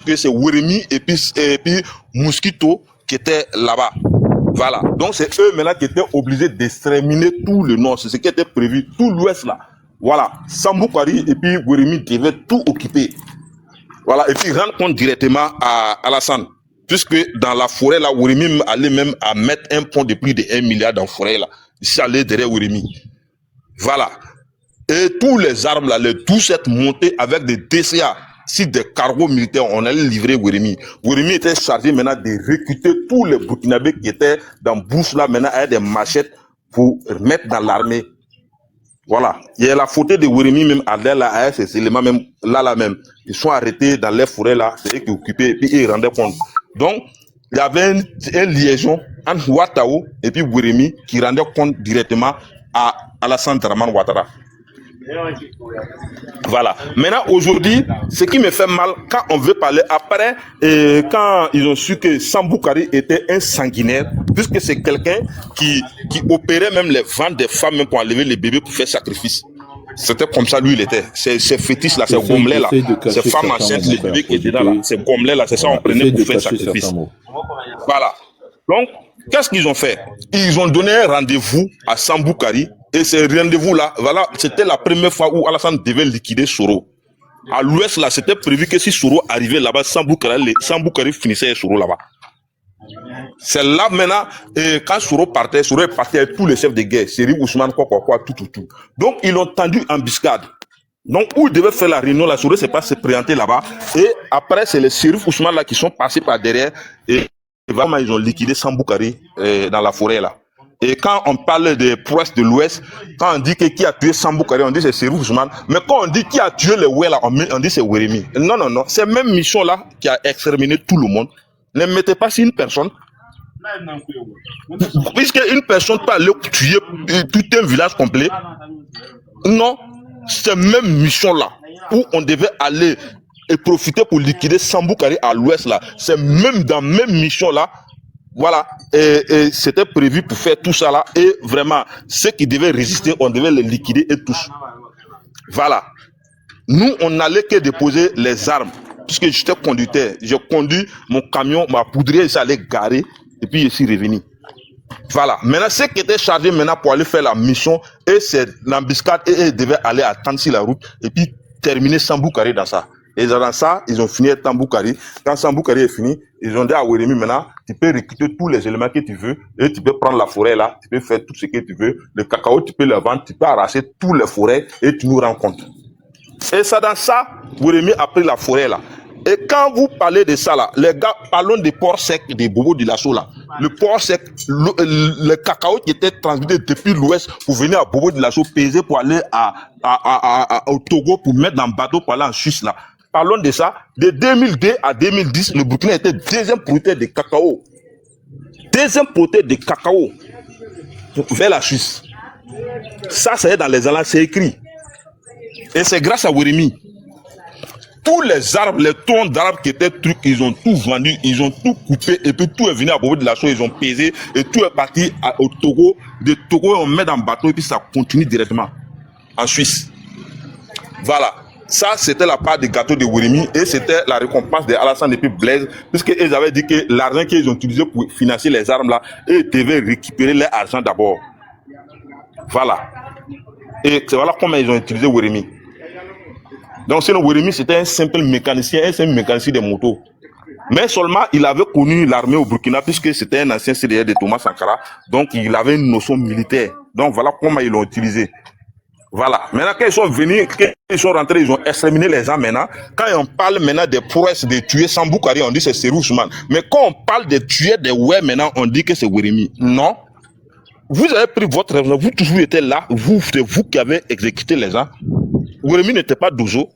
puisque c'est Weremi et puis Mosquito qui étaient là-bas. Voilà. Donc c'est eux maintenant qui étaient obligés d'exterminer tout le nord. C'est ce qui était prévu, tout l'ouest là. Voilà. Samboukari et puis Weremi devaient tout occuper. Voilà. Et puis rendre compte directement à Alassane. Puisque dans la forêt là, Weremi allait même à mettre un pont de plus de 1 milliard dans la forêt là. Il allait derrière Weremi. Voilà. Et tous les armes là, tout cette montée avec des DCA, si des cargos militaires, on allait livrer Weremi. Weremi était chargé maintenant de recruter tous les Burkinabés qui étaient dans Bouche là maintenant avec des machettes pour mettre dans l'armée. Voilà. Il y a la photo de Weremi même à là, avec ces éléments même, là même. Ils sont arrêtés dans les forêts là, c'est eux qui occupaient et puis ils rendaient compte. Donc, il y avait une liaison entre Ouattao et puis Weremi qui rendait compte directement à Alassane Dramane Ouattara. Voilà. Maintenant, aujourd'hui, ce qui me fait mal, quand on veut parler après, quand ils ont su que Samboukari était un sanguinaire, puisque c'est quelqu'un qui opérait même les ventes des femmes même pour enlever les bébés pour faire sacrifice. C'était comme ça, lui, il était. Ces fétiches là, ces gommelets là, ces femmes enceintes, les bébés qui étaient là, ces gommelets là, c'est ça, on prenait pour faire sacrifice. Voilà. Donc, qu'est-ce qu'ils ont fait? Ils ont donné un rendez-vous à Samboukari. Et ce rendez-vous-là, voilà, c'était la première fois où Alassane devait liquider Soro. À l'ouest, là, c'était prévu que si Soro arrivait là-bas, Samboukari finissait Soro là-bas. C'est là maintenant, quand Soro est parti avec tous les chefs de guerre, Seri Ousmane, tout. Donc, ils l'ont tendu en embuscade. Donc, où ils devaient faire la réunion, là, Soro s'est pas se présenter là-bas. Et après, c'est les Seri Ousmane là qui sont passés par derrière. Et vraiment, ils ont liquidé Samboukari dans la forêt là. Et quand on parle des prouesses de l'Ouest, quand on dit que qui a tué Samboukari, on dit c'est Serif Ousmane. Mais quand on dit qui a tué les Oué là, on dit c'est Weremi. Non. C'est même mission là qui a exterminé tout le monde. Ne mettez pas sur une personne. Puisque une personne peut aller tuer tout un village complet. Non. C'est même mission là où on devait aller et profiter pour liquider Samboukari à l'Ouest là. C'est même dans même mission là. Voilà, et c'était prévu pour faire tout ça là, et vraiment, ceux qui devaient résister, on devait les liquider et tous. Voilà. Nous, on n'allait que déposer les armes, puisque j'étais conducteur. J'ai conduit mon camion, ma poudrière, ça allait garer, et puis je suis revenu. Voilà. Maintenant, ceux qui étaient chargés maintenant pour aller faire la mission, et c'est l'embuscade, et ils devaient aller attendre sur la route, et puis terminer Samboukari dans ça. Et dans ça, ils ont fini avec Samboukari. Quand Samboukari est fini, ils ont dit à Weremi maintenant, tu peux recruter tous les éléments que tu veux, et tu peux prendre la forêt là, tu peux faire tout ce que tu veux. Le cacao, tu peux le vendre, tu peux arracher tous les forêts, et tu nous rends compte. Et ça, dans ça, Weremi a pris la forêt là. Et quand vous parlez de ça là, les gars, parlons des porcs secs, des bobos de l'assaut là. Le porc sec, le cacao qui était transité depuis l'ouest pour venir à Bobo de l'assaut, peser pour aller au Togo pour mettre dans le bateau pour aller en Suisse là. Parlons de ça. De 2002 à 2010, le Burkina était deuxième producteur de cacao. Deuxième producteur de cacao vers la Suisse. Ça, c'est dans les annales, c'est écrit. Et c'est grâce à Weremi. Tous les arbres, les troncs d'arbres qui étaient trucs, ils ont tout vendu, ils ont tout coupé, et puis tout est venu à Bobo de l'assaut, ils ont pesé, et tout est parti au Togo. De Togo, on met dans le bateau, et puis ça continue directement en Suisse. Voilà. Ça, c'était la part des gâteaux de Weremi et c'était la récompense de Alassane et puis Blaise, puisqu'ils avaient dit que l'argent qu'ils ont utilisé pour financer les armes là, ils devaient récupérer leur argent d'abord. Voilà. Et c'est voilà comment ils ont utilisé Weremi. Donc, sinon, Weremi, c'était un simple mécanicien des motos. Mais seulement, il avait connu l'armée au Burkina, puisque c'était un ancien CDR de Thomas Sankara. Donc, il avait une notion militaire. Donc, voilà comment ils l'ont utilisé. Voilà. Maintenant, quand ils sont venus, quand ils sont rentrés, ils ont exterminé les gens maintenant. Quand on parle maintenant des prouesses de tuer Samboukari, on dit c'est Serif Ousmane. Mais quand on parle de tuer des Oué maintenant, on dit que c'est Weremi. Non. Vous avez pris votre raison, vous toujours étiez là, c'est vous qui avez exécuté les gens. Weremi n'était pas Dozo.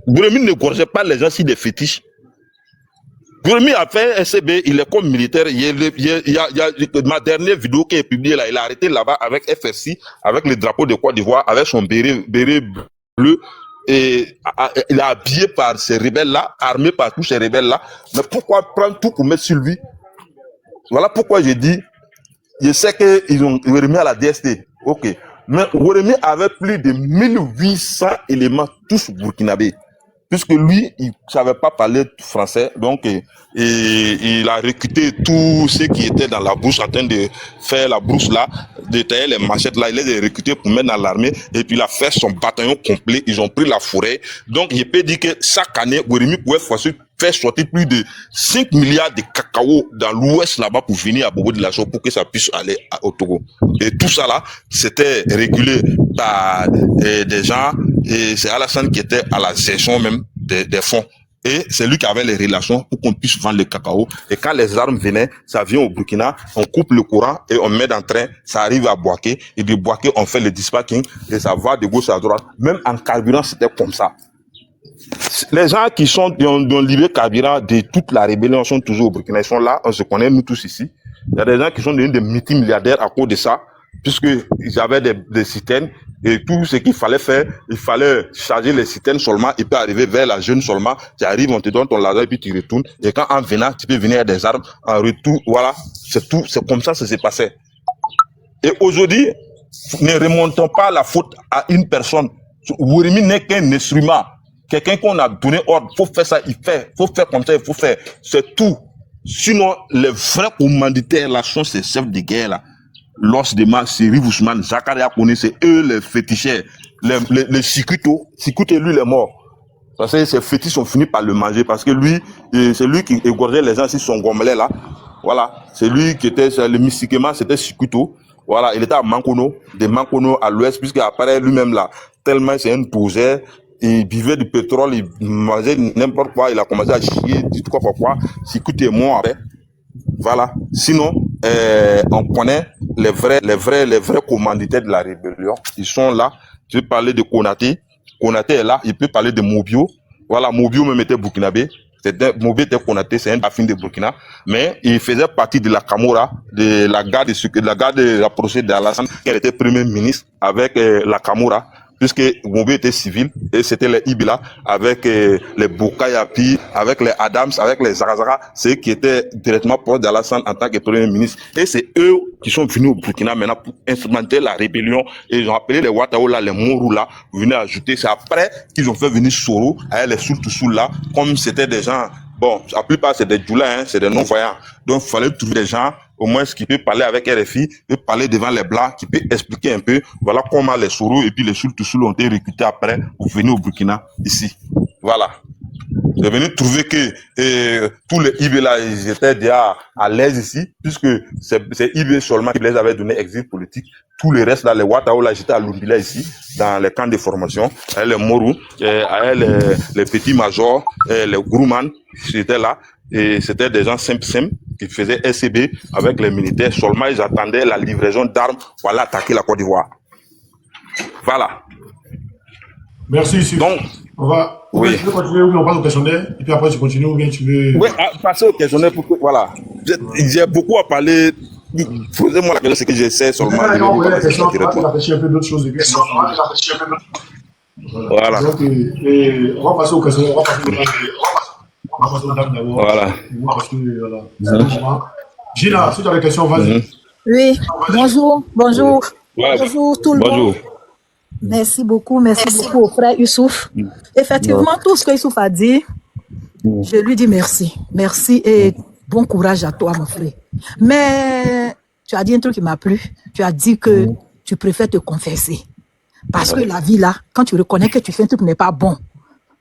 Weremi ne gorgeait pas les gens sur des fétiches. Weremi a fait un SCB, il est comme militaire. Il y a ma dernière vidéo qui est publiée là, il a arrêté là-bas avec FRC, avec le drapeau de Côte d'Ivoire, avec son béret bleu. Et il est habillé par ces rebelles-là, armé par tous ces rebelles-là. Mais pourquoi prendre tout pour mettre sur lui? Voilà pourquoi j'ai dit, je sais qu'ils ont Weremi à la DST. Ok. Mais Weremi avait plus de 1800 éléments, tous burkinabés. puisque lui, il savait pas parler français, donc et il a recruté tous ceux qui étaient dans la brousse en train de faire la brousse là, de tailler les machettes là, il les a recrutés pour mettre dans l'armée, et puis il a fait son bataillon complet, ils ont pris la forêt. Donc je peux dire que chaque année, Werimi pouvait faire sortir plus de 5 milliards de cacao dans l'ouest là-bas pour venir à Bobo de la Chaux pour que ça puisse aller au Togo. Et tout ça là, c'était régulé par des gens, et c'est Alassane qui était à la gestion même des fonds. Et c'est lui qui avait les relations pour qu'on puisse vendre le cacao. Et quand les armes venaient, ça vient au Burkina, on coupe le courant et on met dans le train, ça arrive à Bouaké. Et de Bouaké, on fait le dispatching et ça va de gauche à droite. Même en carburant, c'était comme ça. Les gens qui sont dans l'Ibé Kabila de toute la rébellion sont toujours au Burkina. Ils sont là, on se connaît, nous tous ici. Il y a des gens qui sont devenus des multimilliardaires à cause de ça, puisqu'ils avaient des citernes. Et tout ce qu'il fallait faire, il fallait charger les citernes seulement et puis arriver vers la jeune seulement. Tu arrives, on te donne ton laser et puis tu retournes. Et quand en venant, tu peux venir avec des armes en retour. Voilà, c'est tout. C'est comme ça que ça s'est passé. Et aujourd'hui, ne remontons pas la faute à une personne. Werimi n'est qu'un instrument. Quelqu'un qu'on a donné ordre, faut faire ça, il fait. Faut faire comme ça, il faut faire. C'est tout. Sinon, les vrais commanditaires là sont ces chefs de guerre là. L'os de Marc, c'est Rive Ousmane, Zakaria Kone, c'est eux les féticheurs. Les Sikuto, Sikuto, lui, il est mort. Parce que ces fétiches ont fini par le manger, parce que lui, c'est lui qui égorgeait les gens sur son gomelet là. Voilà. C'est lui qui était, le mystiquement, c'était Sikuto. Voilà. Il était à Mankono, de Mankono à l'ouest, puisqu'après lui-même là, tellement c'est un poseur, il buvait du pétrole, il mangeait n'importe quoi, il a commencé à chier, du tout quoi. Sikuto est mort après. Voilà. Sinon, on connaît les vrais commanditaires de la rébellion. Ils sont là. Je vais parler de Konaté. Konaté est là. Il peut parler de Mobio. Voilà, Mobio même était burkinabé. Mobio était Konaté, c'est un affin de Burkina. Mais il faisait partie de la Camorra, de la garde rapprochée d'Alassane, qu'elle était premier ministre avec la Camorra. Puisque Mobio était civil, et c'était les Ibila, avec les Bokayapi, avec les Adams, avec les Zarazara, c'est qui étaient directement proches d'Alassane en tant que premier ministre. Et c'est eux qui sont venus au Burkina maintenant pour instrumenter la rébellion. Et ils ont appelé les Ouattao là, les Morou là, pour venir ajouter. C'est après qu'ils ont fait venir Soro, avec les Soultoussou là, comme c'était des gens, bon, la plupart c'est des Djoula, hein, c'est des non-voyants. Donc il fallait trouver des gens, au moins qui peut parler avec RFI, peut parler devant les Blancs, qui peut expliquer un peu, voilà comment les Soro et puis les Soultoussou ont été recrutés après pour venir au Burkina, ici. Voilà. J'ai venu trouver que tous les IB là, ils étaient déjà à l'aise ici, puisque c'est IB seulement qui les avait donné exil politique. Tous les restes là, les Ouattao là, j'étais à Lumbila ici, dans les camps de formation, avec les Morou, avec les petits majors, les Grouman, j'étais là, et c'était des gens simples qui faisaient SCB avec les militaires. Seulement, ils attendaient la livraison d'armes pour aller attaquer la Côte d'Ivoire. Voilà. Merci, monsieur. Donc, on va oui. Tu veux continuer ou bien on passe au questionnaire et puis après tu continues ou bien tu veux... Oui, passer au questionnaire pour que, voilà. J'ai beaucoup à parler. Posez-moi la question, c'est que j'essaie seulement de on va réfléchir un peu d'autres choses. Voilà. Donc, on va passer au questionnaire. On va passer aux dames d'abord. Voilà. Parce que, voilà. Gina, si tu as des questions, vas-y. Oui, bonjour. Ouais. Bonjour tout le monde. Merci beaucoup au frère Youssouf. Effectivement, tout ce que Youssouf a dit, je lui dis merci. Merci et bon courage à toi, mon frère. Mais tu as dit un truc qui m'a plu. Tu as dit que tu préfères te confesser. Parce que la vie là, quand tu reconnais que tu fais un truc qui n'est pas bon,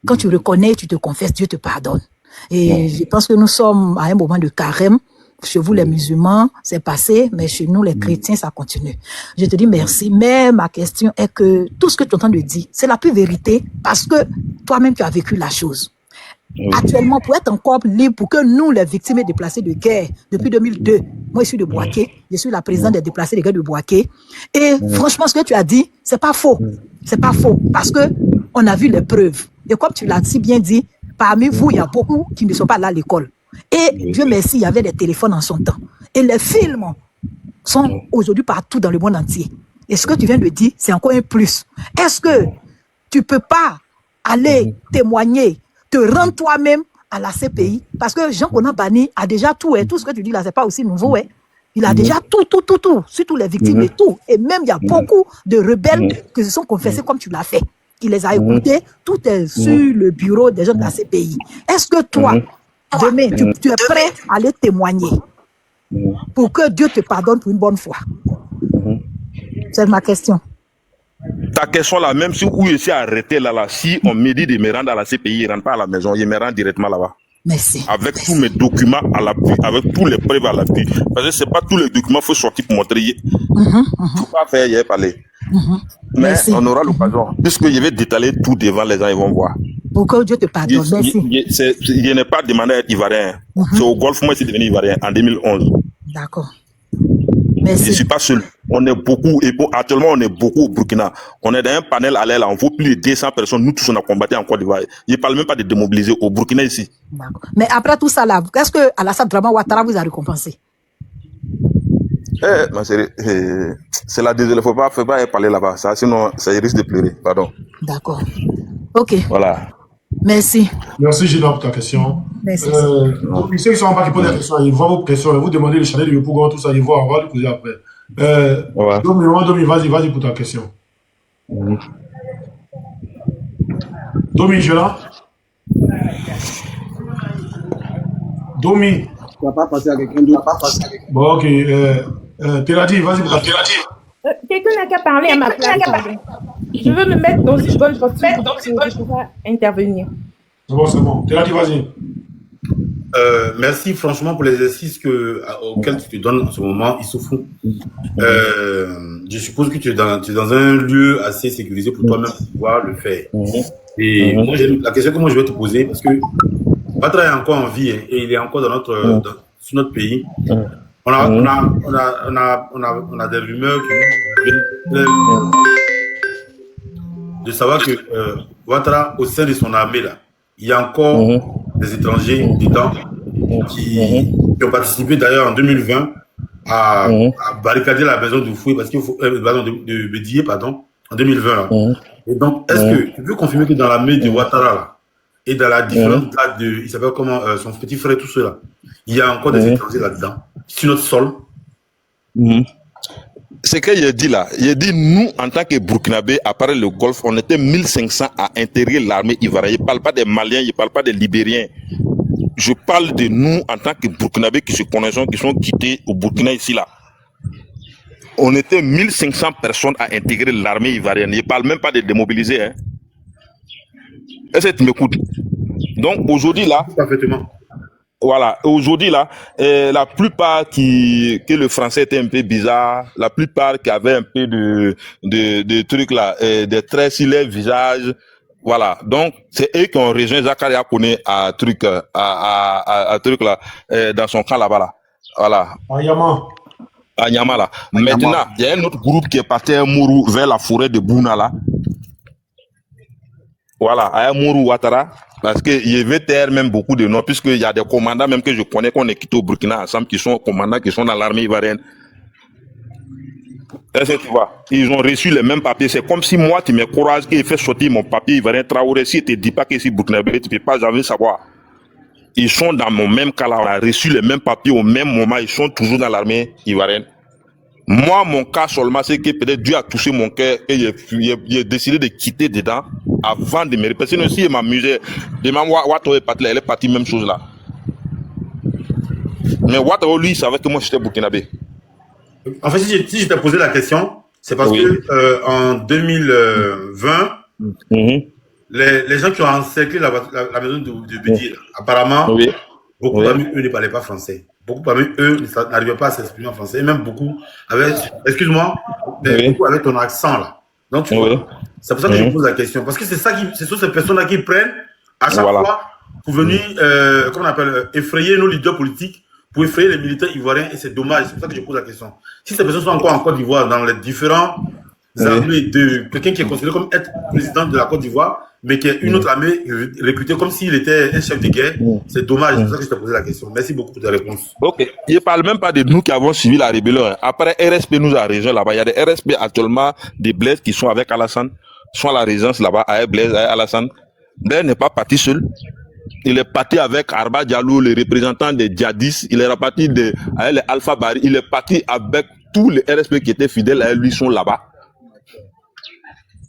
quand tu reconnais, tu te confesses, Dieu te pardonne. Et je pense que nous sommes à un moment de carême. Chez vous, les musulmans, c'est passé, mais chez nous, les chrétiens, ça continue. Je te dis merci, mais ma question est que tout ce que tu es en train de dire, c'est la pure vérité parce que toi-même, tu as vécu la chose. Actuellement, pour être encore libre, pour que nous, les victimes et déplacés de guerre, depuis 2002, moi, je suis de Bouaké, je suis la présidente des déplacés de guerre de Bouaké, et franchement, ce que tu as dit, c'est pas faux. C'est pas faux, parce que on a vu les preuves. Et comme tu l'as si bien dit, parmi vous, il y a beaucoup qui ne sont pas là à l'école. Et Dieu merci, il y avait des téléphones en son temps. Et les films sont aujourd'hui partout dans le monde entier. Et ce que tu viens de dire, c'est encore un plus. Est-ce que tu ne peux pas aller témoigner, te rendre toi-même à la CPI? Parce que Jean-Conan Bani a déjà tout. Tout ce que tu dis là, ce n'est pas aussi nouveau. Il a déjà tout, surtout les victimes et tout. Et même, il y a beaucoup de rebelles qui se sont confessés comme tu l'as fait. qui les a écoutés. Tout est sur le bureau des gens de la CPI. Est-ce que toi, demain, tu es prêt à aller témoigner pour que Dieu te pardonne pour une bonne fois? C'est ma question. Ta question là, même si où je suis arrêté là, si on me dit de me rendre à la CPI, je ne rentre pas à la maison, je me rends directement là-bas. Merci. Avec tous mes documents à l'appui, avec tous les preuves à l'appui. Parce que c'est pas tous les documents qu'il faut sortir pour montrer. Il ne faut pas faire, il y a parlé. Mais Merci. on aura l'occasion. Puisque je vais détailler tout devant les gens, ils vont voir. Pour que Dieu te pardonne. Merci. Je n'ai pas demandé à être ivoirien. C'est au Golfe, moi, je suis devenu ivoirien en 2011. D'accord. Je Merci. ne suis pas seul. On est beaucoup, et bon, actuellement, on est beaucoup au Burkina. On est dans un panel à l'air, là, on vaut plus de 200 personnes. Nous tous, on a combattu en Côte d'Ivoire. Je ne parle même pas de démobiliser au Burkina ici. D'accord. Mais après tout ça, là, est-ce que Alassane Draman Ouattara vous a récompensé? Ma chérie, c'est la désolé, faut pas parler là-bas, ça, sinon, ça risque de pleurer, pardon. D'accord. Ok. Voilà. Merci. Merci, Gina, pour ta question. Merci. Donc, ceux qui sont en bas qui posent des questions, ils voient vos questions, vous demandez le chalet de Yopougon, tout ça, ils voient, on va le poser après. Ouais. Domi, vas-y pour ta question. Domi, je là. Domi. Tu vas pas passer à quelqu'un d'autre. Bon, ok. Teradi, vas-y pour ta question. Quelqu'un n'a qu'à parler à ma place. Je veux me mettre dans une bonne posture pour pouvoir intervenir. C'est bon. Teradi, vas-y. Merci franchement pour l'exercice auquel tu te donnes en ce moment, Issoufou. Je suppose que tu es dans un lieu assez sécurisé pour toi-même pour pouvoir le faire. Et moi, la question que moi je vais te poser, parce que Ouattara est encore en vie et il est encore sur notre pays. On a des rumeurs de savoir que Ouattara, au sein de son armée, là, il y a encore des étrangers dedans qui ont participé d'ailleurs en 2020 à barricader la maison de Foué, parce qu'il faut de Bédié, pardon, en 2020. Là. Et donc, est-ce que tu peux confirmer que dans l'armée de Ouattara là, et dans la différente grade il s'appelle comment, son petit frère, tout cela, il y a encore des étrangers là-dedans, sur notre sol? Ce que j'ai dit là, j'ai dit nous, en tant que Burkinabé, après le Golfe, on était 1500 à intégrer l'armée ivoirienne. Je ne parle pas des Maliens, je ne parle pas des Libériens. Je parle de nous, en tant que Burkinabé, qui se connaissons, qui sont quittés au Burkina ici là. On était 1500 personnes à intégrer l'armée ivoirienne. Je ne parle même pas de démobiliser. Hein. Est-ce que tu m'écoutes? Donc aujourd'hui là, Parfaitement. voilà, aujourd'hui là, la plupart que le français était un peu bizarre, la plupart qui avaient un peu de trucs là, des traits sur les visages, voilà. Donc c'est eux qui ont rejoint Zakaria Kone à truc là, dans son camp là-bas là, voilà. À Nyama là. Maintenant, il y a un autre groupe qui est parti à Mourou vers la forêt de Bouna là. Voilà, à Mourou Ouattara. Parce que je vais taire même beaucoup de noms, puisqu'il y a des commandants même que je connais qu'on est quitté au Burkina ensemble, qui sont commandants, qui sont dans l'armée ivoirienne. Est-ce que tu vois? Ils ont reçu les mêmes papiers. C'est comme si moi, tu me courage et fait sortir mon papier ivoirien Traoré. Si tu ne dis pas que c'est Burkinabé, tu ne peux pas jamais savoir. Ils sont dans mon même cas là. On a reçu les mêmes papiers au même moment. Ils sont toujours dans l'armée ivoirienne. Moi, mon cas seulement, c'est que peut-être Dieu a touché mon cœur et j'ai décidé de quitter dedans avant de me répéter. Sinon, si je m'amusais, demain, Ouattara est parti là, elle est partie même chose là. Mais Ouattara, lui, il savait que moi, j'étais burkinabé. En fait, si je t'ai posé la question, c'est parce que en 2020, les gens qui ont encerclé la maison de Bédié, apparemment, beaucoup parmi eux ne parlaient pas français. Beaucoup parmi eux n'arrivaient pas à s'exprimer en français. Et même beaucoup avaient, excuse-moi, mais beaucoup avaient ton accent là. Donc, tu vois, c'est pour ça que je pose la question. Parce que ce sont ces personnes-là qui prennent à chaque fois pour venir, comment on appelle, effrayer nos leaders politiques, pour effrayer les militaires ivoiriens. Et c'est dommage. C'est pour ça que je pose la question. Si ces personnes sont encore en Côte d'Ivoire, dans les différents armées de quelqu'un qui est considéré comme être président de la Côte d'Ivoire, mais qui est une autre armée recrutée comme s'il était un chef de guerre, c'est dommage. C'est pour ça que je t'ai posé la question. Merci beaucoup pour ta réponse. Ok. Je ne parle même pas de nous qui avons suivi la rébellion. Après, RSP nous a rejoint là-bas. Il y a des RSP actuellement, des Blaise qui sont avec Alassane, sont à la résidence là-bas, avec Blaise, avec Alassane. Blaise n'est pas parti seul. Il est parti avec Arba Diallo, le représentant des djihadistes. Il est reparti avec les Alpha Bari. Il est parti avec tous les RSP qui étaient fidèles à lui, sont là-bas.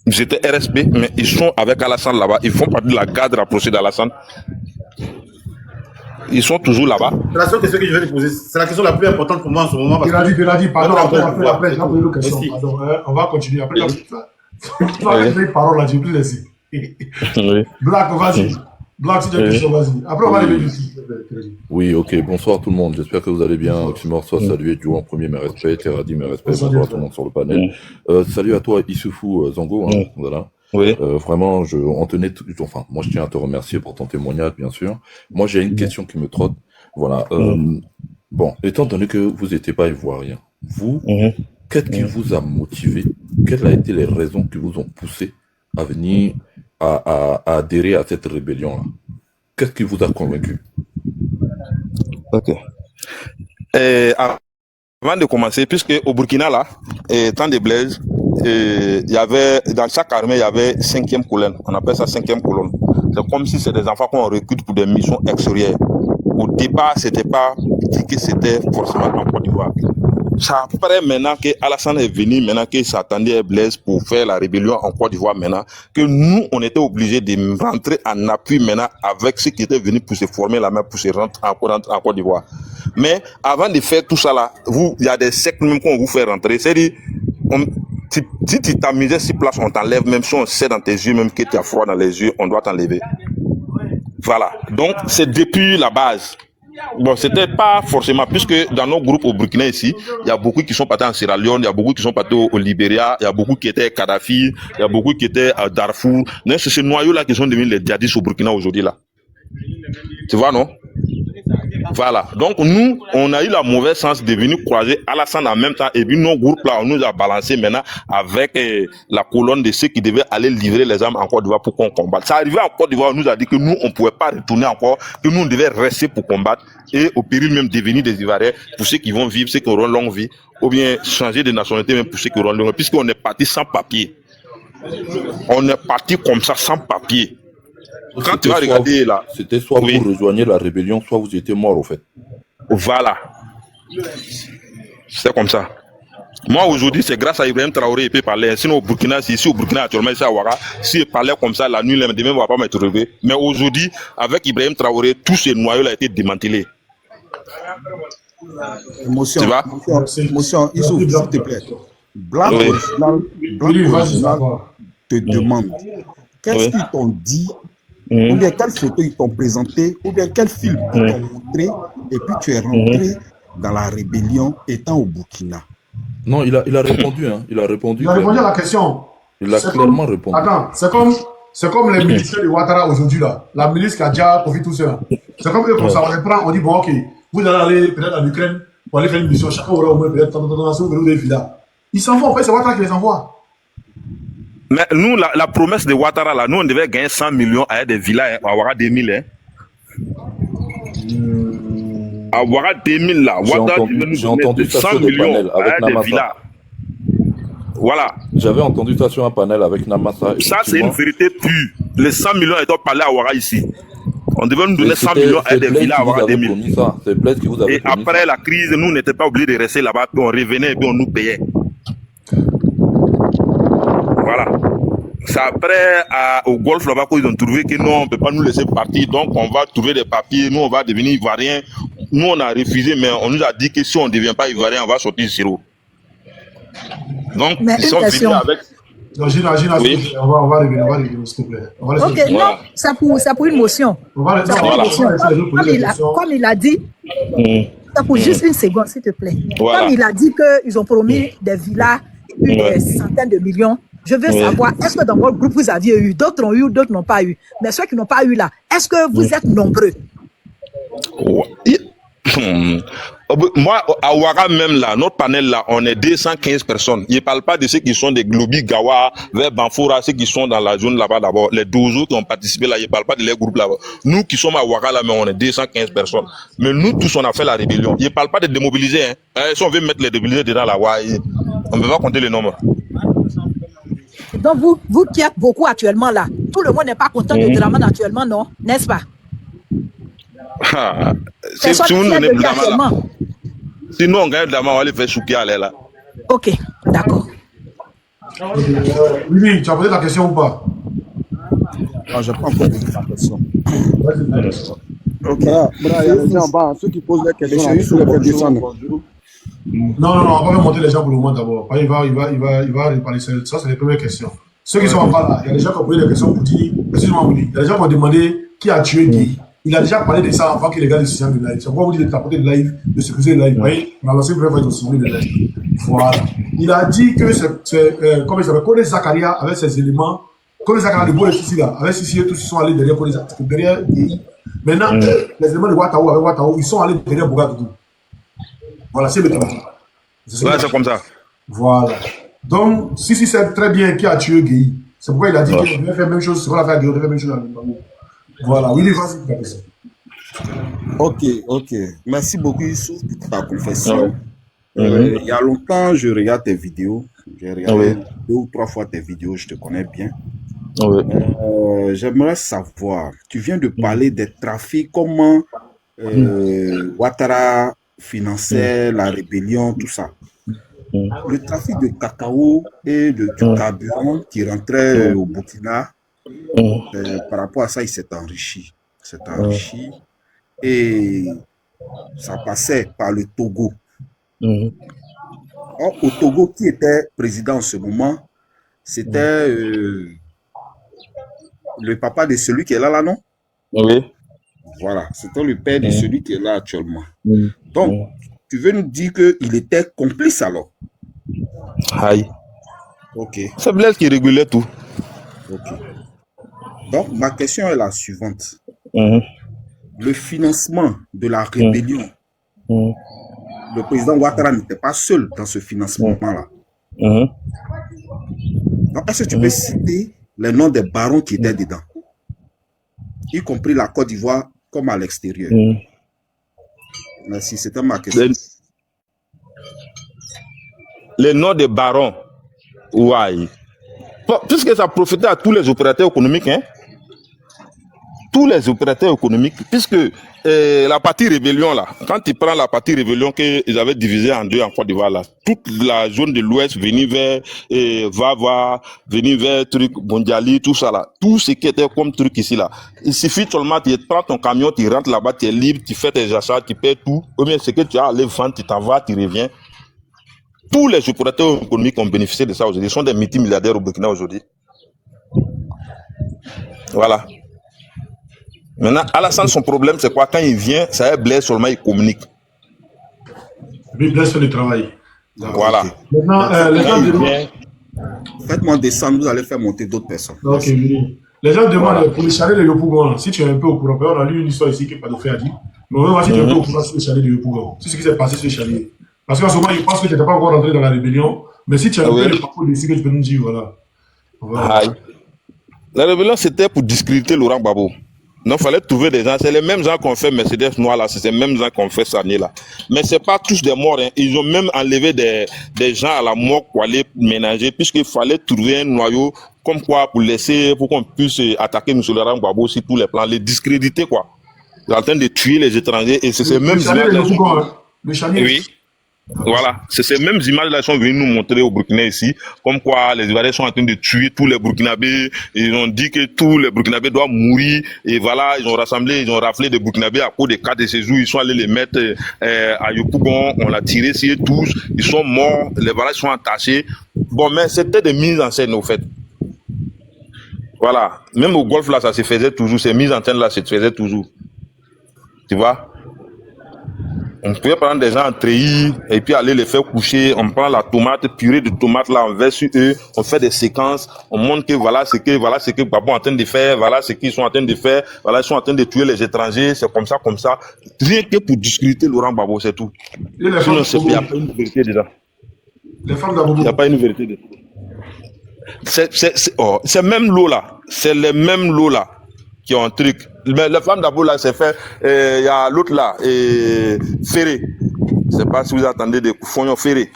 Ils étaient RSP, mais ils sont avec Alassane là-bas. Ils font partie de la garde rapprochée d'Alassane. Ils sont toujours là-bas. C'est la seule question que je vais te poser. C'est la question la plus importante pour moi en ce moment. Beladi, pardon, après, j'ai posé une question. Pardon, on va continuer. Après, tu vas donner parole là, je vais plus laisser. Black, vas-y. Black, si tu as une question, vas-y. Après, on va arriver ici. Oui, ok. Bonsoir tout le monde. J'espère que vous allez bien. Oxymore, soit salué. Joe en premier, mes respects. Terradi, mes respects. Bonsoir à tout le monde sur le panel. Salut à toi, Issoufou Zango. Hein, voilà. Oui. Vraiment, moi, je tiens à te remercier pour ton témoignage, bien sûr. Moi, j'ai une question qui me trotte. Voilà. Bon, étant donné que vous n'étiez pas ivoirien, vous, qu'est-ce qui vous a motivé? Quelles ont été les raisons qui vous ont poussé à venir à adhérer à cette rébellion-là? Qu'est-ce qui vous a convaincu? Ok. Avant de commencer, puisque au Burkina, là, temps de Blaise, il y avait, dans chaque armée, il y avait 5e colonne. On appelle ça 5e colonne. C'est comme si c'est des enfants qu'on recrute pour des missions extérieures. Au départ, c'était pas dit que c'était forcément en Côte d'Ivoire. Ça paraît maintenant que Alassane est venu, maintenant qu'il s'attendait à Blaise pour faire la rébellion en Côte d'Ivoire maintenant, que nous, on était obligés de rentrer en appui maintenant avec ceux qui étaient venus pour se former la main, pour se rentrer en Côte d'Ivoire. Mais avant de faire tout ça là, il y a des sectes même qu'on vous fait rentrer. C'est-à-dire, si tu t'amusais sur place, on t'enlève, même si on sait dans tes yeux, même que tu as froid dans les yeux, on doit t'enlever. Voilà. Donc, c'est depuis la base. Bon, c'était pas forcément, puisque dans nos groupes au Burkina ici, il y a beaucoup qui sont partis en Sierra Leone, il y a beaucoup qui sont partis au Libéria, il y a beaucoup qui étaient à Kadhafi, il y a beaucoup qui étaient à Darfour. Mais c'est ces noyaux-là qui sont devenus les djihadistes au Burkina aujourd'hui là. Tu vois, non? Voilà. Donc, nous, on a eu la mauvaise chance de venir croiser Alassane en même temps. Et puis, nos groupes là, on nous a balancé maintenant avec la colonne de ceux qui devaient aller livrer les armes en Côte d'Ivoire pour qu'on combatte. Ça arrivait en Côte d'Ivoire, on nous a dit que nous, on ne pouvait pas retourner encore, que nous, on devait rester pour combattre et au péril même devenir des Ivoiriens pour ceux qui vont vivre, ceux qui auront longue vie, ou bien changer de nationalité même pour ceux qui auront longue vie, puisqu'on est parti sans papier. On est parti comme ça, sans papier. Quand tu vas regarder là, c'était soit vous rejoignez la rébellion, soit vous étiez mort au fait. Voilà. C'est comme ça. Moi aujourd'hui, c'est grâce à Ibrahim Traoré, il peut parler. Sinon au Burkina, ici au Burkina actuellement, ici à Ouaga, s'il parlait comme ça la nuit, le demain, on ne va pas m'être relevé. Mais aujourd'hui, avec Ibrahim Traoré, tous ces noyaux ont été démantelés. Émotion, tu vois? Émotion, Issouf, s'il te plaît. Blanc original te demande qu'est-ce qu'ils t'ont dit, ou bien quelle photo ils t'ont présenté, ou bien quel film ils t'ont montré, et puis tu es rentré dans la rébellion étant au Burkina. Non, il a répondu, hein. Il a répondu à la question. Il a clairement répondu. Attends, c'est comme les militaires de Ouattara aujourd'hui là. La milice qui a déjà profité tout ça. C'est comme eux, comme ça, on les prend, on dit bon ok, vous allez aller peut-être en Ukraine pour aller faire une mission, chacun aura au moins peut-être des villas. Ils s'en vont, en fait, c'est Ouattara qui les envoie. Mais nous, la promesse de Ouattara là, nous on devait gagner 100 millions à des villas à Ouaga 2000. Hein. À Ouaga 2000 là, Ouattara devait nous donner 100 millions à des villas. Voilà. J'avais entendu ça sur un panel avec Namasa. Ça, c'est une vérité pure. Les 100 millions étaient parlés à Ouaga ici. On devait nous donner 100 millions à des villas à Ouaga 2000. Et après la crise, nous n'étions pas obligés de rester là-bas. On revenait et puis on nous payait. Voilà. C'est après au Golfe là-bas qu'ils ont trouvé que non, on ne peut pas nous laisser partir. Donc on va trouver des papiers. Nous, on va devenir Ivoiriens. Nous, on a refusé, mais on nous a dit que si on ne devient pas Ivoirien, on va sortir zéro. Donc, mais ils sont venus avec. Non, j'imagine, oui. On va revenir, s'il te plaît. Ok, voilà. Non, ça pour une motion. Comme il a dit, ça pour juste une seconde, s'il te plaît. Voilà. Comme il a dit qu'ils ont promis des villas, des centaines de millions, je veux savoir, est-ce que dans votre groupe, vous aviez eu, d'autres ont eu, d'autres n'ont pas eu. Mais ceux qui n'ont pas eu là, est-ce que vous êtes nombreux? Moi, à Ouaga même là, notre panel là, on est 215 personnes. Je ne parle pas de ceux qui sont des Globi, Gawa, vers Banfoura, ceux qui sont dans la zone là-bas d'abord. Les 12 autres qui ont participé là, je ne parle pas de les groupes là-bas. Nous qui sommes à Ouaga là, mais on est 215 personnes. Mais nous tous, on a fait la rébellion. Je ne parle pas de démobiliser. Hein. Si on veut mettre les démobilisés dedans là, on ne peut pas compter les nombres. Donc vous qui êtes beaucoup actuellement là, tout le monde n'est pas content de Draman actuellement, non? N'est-ce pas? Si vous donnez Dramana, sinon on gagne Dramana, on va aller faire Choukia là. Ok, d'accord. Oui, tu as posé la question ou pas? Non, je n'ai pas encore posé la question. Ok. Il y a les gens en bas, ceux qui posent les questions, il faut les faire descendre. Non, on va faire monter les gens pour le moment d'abord. Il va réparer ça. Ça, c'est les premières questions. Ceux qui sont en bas là, il y a des gens qui ont posé des questions pour dire, excusez-moi, il y a des gens qui ont demandé qui a tué Guy. Il a déjà parlé de ça avant que les gars de Sissan de live. C'est pourquoi vous dites de tapoter le live, de sécuriser le live. Vous voyez, on a lancé une première fois de sécuriser le live. Voilà. Il a dit que c'est, comment il s'appelle, Kone Zakaria avec ses éléments, Kone Zakaria, le beau ici là, avec Sissi et tous, ils sont allés derrière Kone Zakaria, derrière Guy. Maintenant, les éléments de Ouattao avec Ouattao, ils sont allés derrière Bougadougou. Voilà, c'est le temps. Ouais, c'est comme ça. Voilà. Donc, si c'est très bien qui a tué Guy, c'est pourquoi il a dit qu'il devait faire la même chose, c'est quoi la faire Guy, on devait faire la même chose dans le Zimbabwe. Voilà, oui, vas-y. Ok. Merci beaucoup, Youssouf, pour ta confession. Il y a longtemps, je regarde tes vidéos. J'ai regardé 2 ou 3 fois tes vidéos, je te connais bien. J'aimerais savoir, tu viens de parler des trafics, comment Ouattara finançait la rébellion, tout ça. Le trafic de cacao et du carburant qui rentrait au Burkina, par rapport à ça, il s'est enrichi. Et ça passait par le Togo. Or, au Togo, qui était président en ce moment, c'était le papa de celui qui est là, non? Oui. Voilà, c'était le père de celui qui est là actuellement. Donc, tu veux nous dire qu'il était complice alors? Aïe. Ok. C'est Blaise qui régulait tout. Ok. Donc, ma question est la suivante. Le financement de la rébellion, le président Ouattara n'était pas seul dans ce financement-là. Donc, est-ce que tu peux citer les noms des barons qui étaient dedans, y compris la Côte d'Ivoire comme à l'extérieur? Merci, c'était ma question. Les noms des barons, ouais. Puisque ça profitait à tous les opérateurs économiques, hein? Tous les opérateurs économiques, puisque la partie rébellion là, quand tu prends la partie rébellion qu'ils avaient divisée en 2 en Côte d'Ivoire là, toute la zone de l'Ouest venue vers Vava, venue vers truc Bondiali, tout ça là, tout ce qui était comme truc ici là, il suffit seulement tu prends ton camion, tu rentres là-bas, tu es libre, tu fais tes achats, tu paies tout, ou bien ce que tu as à aller vendre, tu t'en vas, tu reviens. Tous les opérateurs économiques ont bénéficié de ça aujourd'hui, ils sont des multimilliardaires au Burkina aujourd'hui. Voilà. Maintenant, Alassane, son problème, c'est quoi? Quand il vient, ça est Blaise seulement, il communique. Lui, Blaise fait le travail. Voilà. Okay. Maintenant, les gens demandent... Faites-moi descendre, vous allez faire monter d'autres personnes. Ok, les gens demandent pour le chalet de Yopougon, si tu es un peu au courant, on a lu une histoire ici que Padofé a dit, mais on va voir si tu es un peu au courant sur le chalet de Yopougon. C'est ce qui s'est passé sur le chalet. Parce qu'en ce moment, il pense que tu n'étais pas encore rentré dans la rébellion, mais si tu as un peu le parcours ici que tu peux nous dire, voilà. La rébellion, c'était pour discréditer Laurent Gbagbo. Donc, il fallait trouver des gens. C'est les mêmes gens qu'on fait Mercedes Noir là, c'est les mêmes gens qu'on fait Sané là. Mais ce n'est pas tous des morts. Hein. Ils ont même enlevé des gens à la mort pour aller ménager, puisqu'il fallait trouver un noyau comme quoi pour laisser, pour qu'on puisse attaquer M. Laurent Gbagbo sur tous les plans, les discréditer quoi. Ils sont en train de tuer les étrangers et c'est ces mêmes images. Oui. Voilà, c'est ces mêmes images-là qui sont venues nous montrer au Burkina ici, comme quoi les Ivoiriens sont en train de tuer tous les Burkinabés, ils ont dit que tous les Burkinabés doivent mourir, et voilà, ils ont rassemblé, ils ont raflé des Burkinabés à cause des cas de séjour, ils sont allés les mettre à Yopougon, on l'a tiré sur eux tous, ils sont morts, les Ivoiriens sont attachés. Bon, mais c'était des mises en scène au fait. Voilà, même au golf là, ça se faisait toujours, ces mises en scène là, ça se faisait toujours. Tu vois? On pouvait prendre des gens en treillis et puis aller les faire coucher. On prend la tomate, purée de tomate là, on verse sur eux. On fait des séquences. On montre que voilà ce que Gbagbo est en train de faire. Voilà ce qu'ils sont en train de faire. Voilà, ils sont en train de tuer les étrangers. C'est comme ça, comme ça. Rien que pour discréditer Laurent Gbagbo, c'est tout. Sinon, il n'y a pas une vérité dedans. Les femmes d'Abobo. Il n'y a pas une vérité dedans. C'est même l'eau là. C'est les mêmes lots là qui ont un truc. Mais la femme d'abord là, c'est fait. Il y a l'autre là, Ferré. Je ne sais pas si vous attendez de Fognon Ferré.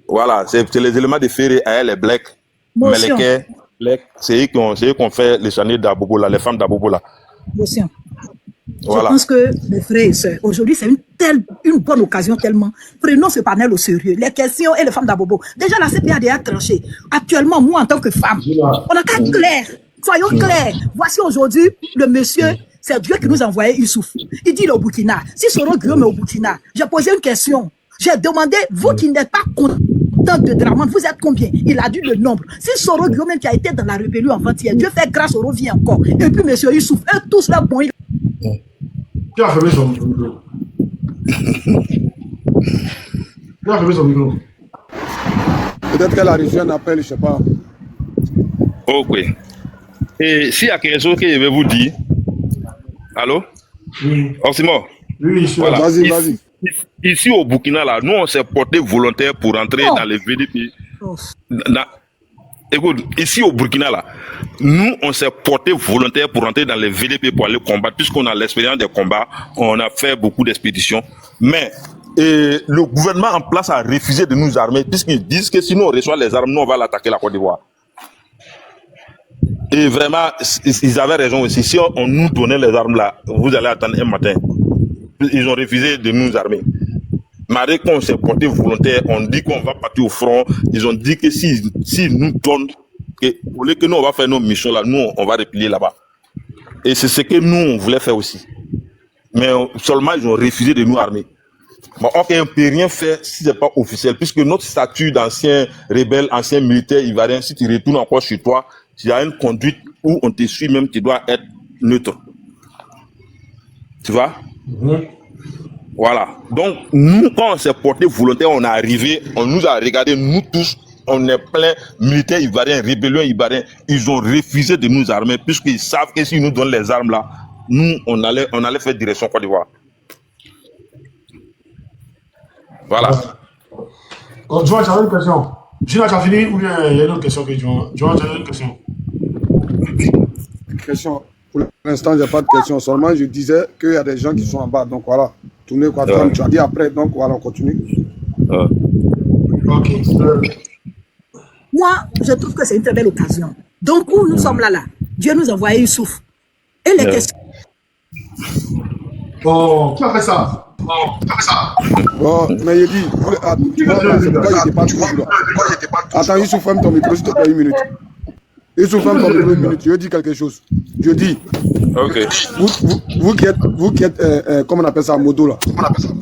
Voilà, c'est les éléments de Ferré, à elle, les Black, Meleke, Black. C'est eux qui ont fait les chaînes d'Abobo là, les femmes d'Abobo là. Voilà. Je pense que, mes frères et sœurs, aujourd'hui, c'est une bonne occasion tellement. Prenons ce panel au sérieux. Les questions et les femmes d'Abobo. Déjà, la CPI a déjà tranché. Actuellement, moi, en tant que femme, on n'a qu'à être clair. Soyons clairs. Voici aujourd'hui le monsieur, c'est Dieu qui nous a envoyé Youssouf. Il dit le Burkina. Si Soro Guillaume est au Burkina, j'ai posé une question. J'ai demandé, vous qui n'êtes pas content de Dramane, vous êtes combien? Il a dit le nombre. Si Soro Guillaume qui a été dans la rébellion avant-hier, Dieu fait grâce, Soro vient encore. Et puis monsieur Youssouf, eux tous là, bon, Qui a fermé son micro? Qui a fermé son micro? Peut-être qu'elle a reçu un appel, je ne sais pas. Ok. Et s'il y a quelque chose que je vais vous dire, allô? Oui. Simon. Oui, voilà. Vas-y, vas-y. Ici au Burkina, là, nous, on s'est porté volontaire pour entrer dans les VDP. Écoute, ici au Burkina, là, nous, on s'est porté volontaire pour entrer dans les VDP pour aller combattre, puisqu'on a l'expérience des combats, on a fait beaucoup d'expéditions. Mais le gouvernement en place a refusé de nous armer, puisqu'ils disent que si nous on reçoit les armes, nous, on va l'attaquer la Côte d'Ivoire. Et vraiment, ils avaient raison aussi. Si on nous donnait les armes là, vous allez attendre un matin. Ils ont refusé de nous armer. Malgré qu'on s'est porté volontaire, on dit qu'on va partir au front. Ils ont dit que s'ils nous donnent, au lieu que nous on va faire nos missions là, nous on va replier là-bas. Et c'est ce que nous on voulait faire aussi. Mais seulement ils ont refusé de nous armer. Bon, ok, on ne peut rien faire si ce n'est pas officiel, puisque notre statut d'ancien rebelle, ancien militaire ivoirien, si tu retournes encore chez toi, il y a une conduite où on te suit même, tu dois être neutre. Tu vois? Voilà. Donc, nous, quand on s'est porté volontaire, on est arrivé, on nous a regardé, nous tous, on est plein militaires ivoiriens, rébellions ivoiriens. Ils ont refusé de nous armer, puisqu'ils savent que s'ils nous donnent les armes là, nous, on allait faire direction Côte d'Ivoire. Voilà. Joan, j'avais une question. Gina, tu as fini ou bien il y a une autre question que Joan? Joan, tu as une question? Question. Pour l'instant, je n'ai pas de question. Seulement, je disais qu'il y a des gens qui sont en bas. Donc voilà. Tournez quoi, comme tu as dit après. Donc voilà, on continue. Ok. Moi, je trouve que c'est une très belle occasion. Donc, où nous sommes là, Dieu nous a envoyé Youssouf. Et les questions. Oh, qui a fait ça? Oh, mais il dit. Attends, Youssouf, ferme ton micro, s'il te plaît, une minute. Youssouf, ferme ton micro, une minute. Je dis quelque chose. Je dis. Ok. Vous qui êtes, comment on appelle ça, modo là.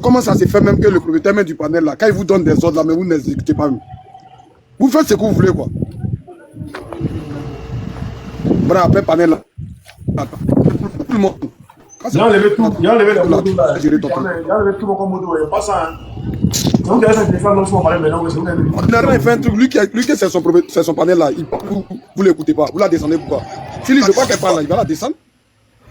Comment ça se fait même que le propriétaire même du panel là, quand il vous donne des ordres là, mais vous n'exécutez pas même. Vous faites ce que vous voulez quoi. Voilà, après panel là. Tout le monde. Il a enlevé tout. Il a enlevé les motos là. Il a enlevé tout mon moto. Il n'y a pas ça. Donc, il y a un téléphone, non, on parle maintenant. Ordinairement, il fait un truc. Lui qui c'est son panel là, vous l'écoutez pas. Vous la descendez pourquoi? Si lui, je crois qu'elle parle là, il va la descendre.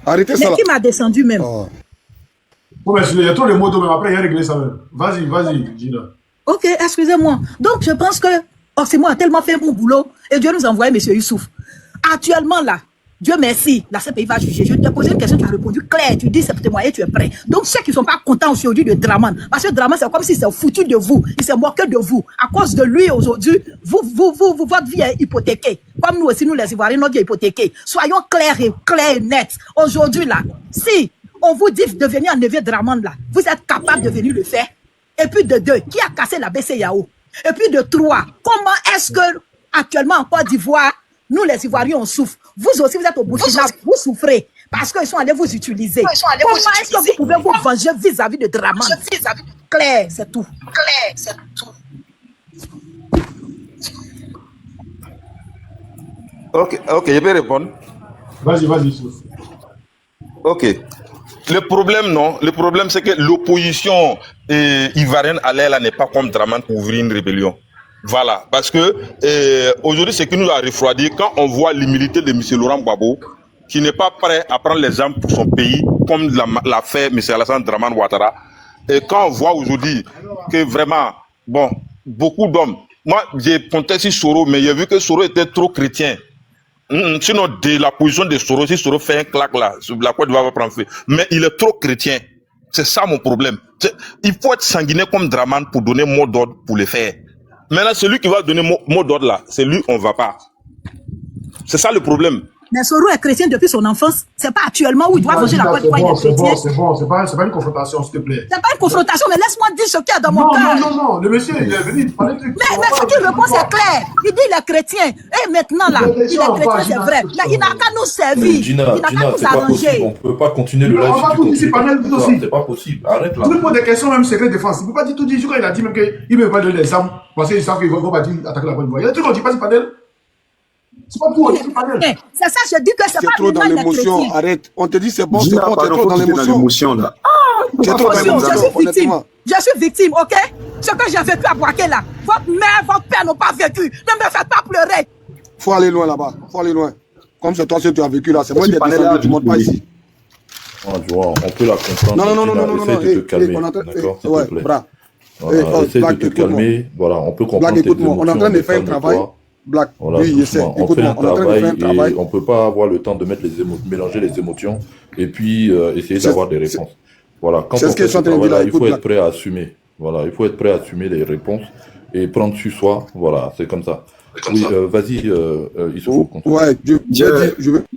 Arrêtez ça là. Mais qui m'a descendu même? Bon, mais il y a trop de motos, mais après, il a réglé ça même. Vas-y, Gina. Ok, excusez-moi. Donc, je pense que Simon a tellement fait un bon boulot et Dieu nous a envoyé M. Youssouf. Actuellement, là, Dieu merci, la CPI va juger. Je t'ai posé une question, tu as répondu clair, tu dis c'est témoigné, tu es prêt. Donc, ceux qui ne sont pas contents aujourd'hui de Dramane, parce que Dramane, c'est comme si c'est foutu de vous, il s'est moqué de vous. À cause de lui, aujourd'hui, votre vie est hypothéquée. Comme nous aussi, nous les Ivoiriens, notre vie est hypothéquée. Soyons clairs et nets. Aujourd'hui, là, si on vous dit de venir enlever Dramane, là, vous êtes capable de venir le faire. Et puis de 2, qui a cassé la BCEAO? Et puis de 3, comment est-ce que, actuellement en Côte d'Ivoire, nous les Ivoiriens, on souffre? Vous aussi, vous êtes au Burkina, vous souffrez parce qu'ils sont allés vous utiliser. Comment est-ce que vous pouvez vous venger vis-à-vis de Dramane? Claire, c'est tout. Ok, je peux répondre. Vas-y. Ok. Le problème, c'est que l'opposition ivoirienne à l'air n'est pas comme Dramane pour ouvrir une rébellion. Voilà, parce que aujourd'hui, ce qui nous a refroidi, quand on voit l'humilité de M. Laurent Gbagbo, qui n'est pas prêt à prendre les armes pour son pays, comme l'a fait M. Alassane Dramane Ouattara, et quand on voit aujourd'hui que vraiment, bon, beaucoup d'hommes, moi j'ai compté sur Soro, mais j'ai vu que Soro était trop chrétien. Sinon, de la position de Soro, si Soro fait un claque là, la Côte d'Ivoire va prendre feu. Mais il est trop chrétien. C'est ça mon problème. Il faut être sanguinaire comme Dramane pour donner mot d'ordre pour le faire. Maintenant, celui qui va donner mot d'ordre là, c'est lui, on ne va pas. C'est ça le problème. Mais Soro est chrétien depuis son enfance. C'est pas actuellement où il doit changer la Côte d'Ivoire, il est chrétien. C'est bon. C'est pas une confrontation, s'il te plaît. C'est pas une confrontation, mais laisse-moi dire ce qu'il y a dans mon cœur. Non. Le monsieur, il est venu, il parlait de trucs. Mais ce qu'il répond, c'est clair. Il dit il est chrétien. Et maintenant, là, il est chrétien, c'est vrai. Là, il n'a qu'à nous servir. Gina, il n'a qu'à nous c'est pas possible. arranger. On peut pas continuer le live. On va tout ici, panel, tout aussi. C'est pas possible. Arrête là. Tu me poses des questions, même secret défense. Il ne peut pas dire tout dire. Il a dit même qu'il ne veut pas donner les armes parce qu'il savent qu'il ne va pas attaquer la Côte d'Ivoire. Il y a des trucs qu'on dit pas, ce panel. C'est pas tout, on dit panel. C'est ça, je dis que c'est pas trop dans l'émotion. Arrête. On te dit c'est bon, c'est bon. Tu es trop dans l'émotion là. Tu es trop dans l'émotion. Je suis victime, ok? Ce que j'ai vécu à Boaké là, votre mère, votre père n'ont pas vécu. Ne me faites pas pleurer. Faut aller loin là-bas. Faut aller loin. Comme c'est toi ce que tu as vécu là. C'est moi qui ai descendu. Tu ne montes pas ici. On peut la comprendre. Non. Essaye de te calmer. D'accord, s'il te plaît. Essaye de te calmer. Voilà, on peut comprendre tes émotions. On est en train de faire un travail. Black. Voilà, oui, on fait un travail et on ne peut pas avoir le temps de mettre mélanger les émotions et puis essayer d'avoir des réponses. Voilà, quand on fait ce travail-là, il faut être prêt à assumer. Voilà, il faut être prêt à assumer les réponses et prendre sur soi. Voilà, c'est comme ça. Oui, vas-y, Issoufou. Ouais,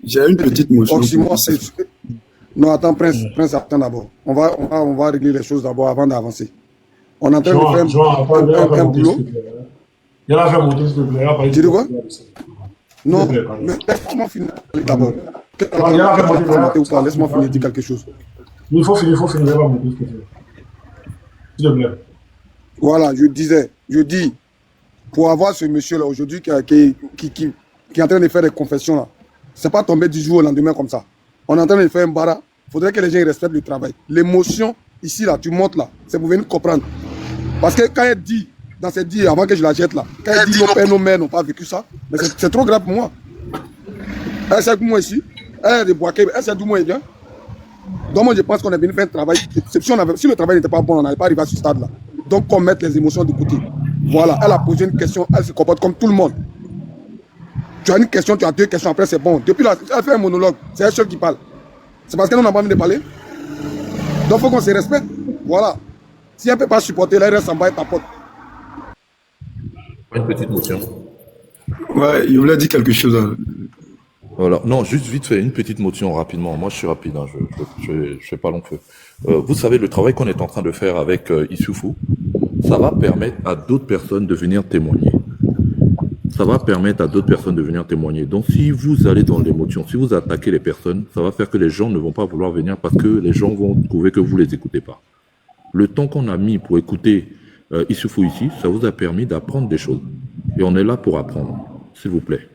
j'ai une petite motion. Non, attends, Prince, attends d'abord. On va régler les choses d'abord avant d'avancer. On est en train de faire un boulot. Il y a fait monter, s'il te plaît. Tu dis quoi? Non, mais laisse-moi finir d'abord. Laisse-moi finir de dire quelque chose. Il faut finir, il va monter, s'il te plaît. S'il te plaît. Voilà, je dis, pour avoir ce monsieur-là aujourd'hui qui est en train de faire des confessions là, c'est pas tomber du jour au lendemain comme ça. On est en train de faire un bara. Il faudrait que les gens respectent le travail. L'émotion, ici là, tu montes là, c'est pour venir comprendre. Parce que quand elle dit, dans cette dit avant que je la jette là, quand elle dit nos pères, nos mères n'ont pas vécu ça, mais c'est trop grave pour moi. Elle sait que moi ici, elle est de Boaké, elle sait d'où moi elle vient. Donc moi je pense qu'on est venu faire un travail. Si le travail n'était pas bon, on n'allait pas arriver à ce stade là. Donc qu'on mette les émotions de côté. Voilà, elle a posé une question, elle se comporte comme tout le monde. Tu as une question, tu as deux questions, après c'est bon. Depuis là, elle fait un monologue, c'est elle seule qui parle. C'est parce qu'elle n'a pas envie de parler. Donc il faut qu'on se respecte. Voilà. Si elle ne peut pas supporter, là, elle reste en bas et tapote. Une petite motion. Ouais, il voulait dire quelque chose. Voilà. Non, juste vite fait, une petite motion rapidement. Moi, je suis rapide, hein. Je fais pas long feu. Vous savez, le travail qu'on est en train de faire avec Issoufou, ça va permettre à d'autres personnes de venir témoigner. Ça va permettre à d'autres personnes de venir témoigner. Donc, si vous allez dans l'émotion, si vous attaquez les personnes, ça va faire que les gens ne vont pas vouloir venir parce que les gens vont trouver que vous les écoutez pas. Le temps qu'on a mis pour écouter Issoufou ici, ça vous a permis d'apprendre des choses. Et on est là pour apprendre. S'il vous plaît.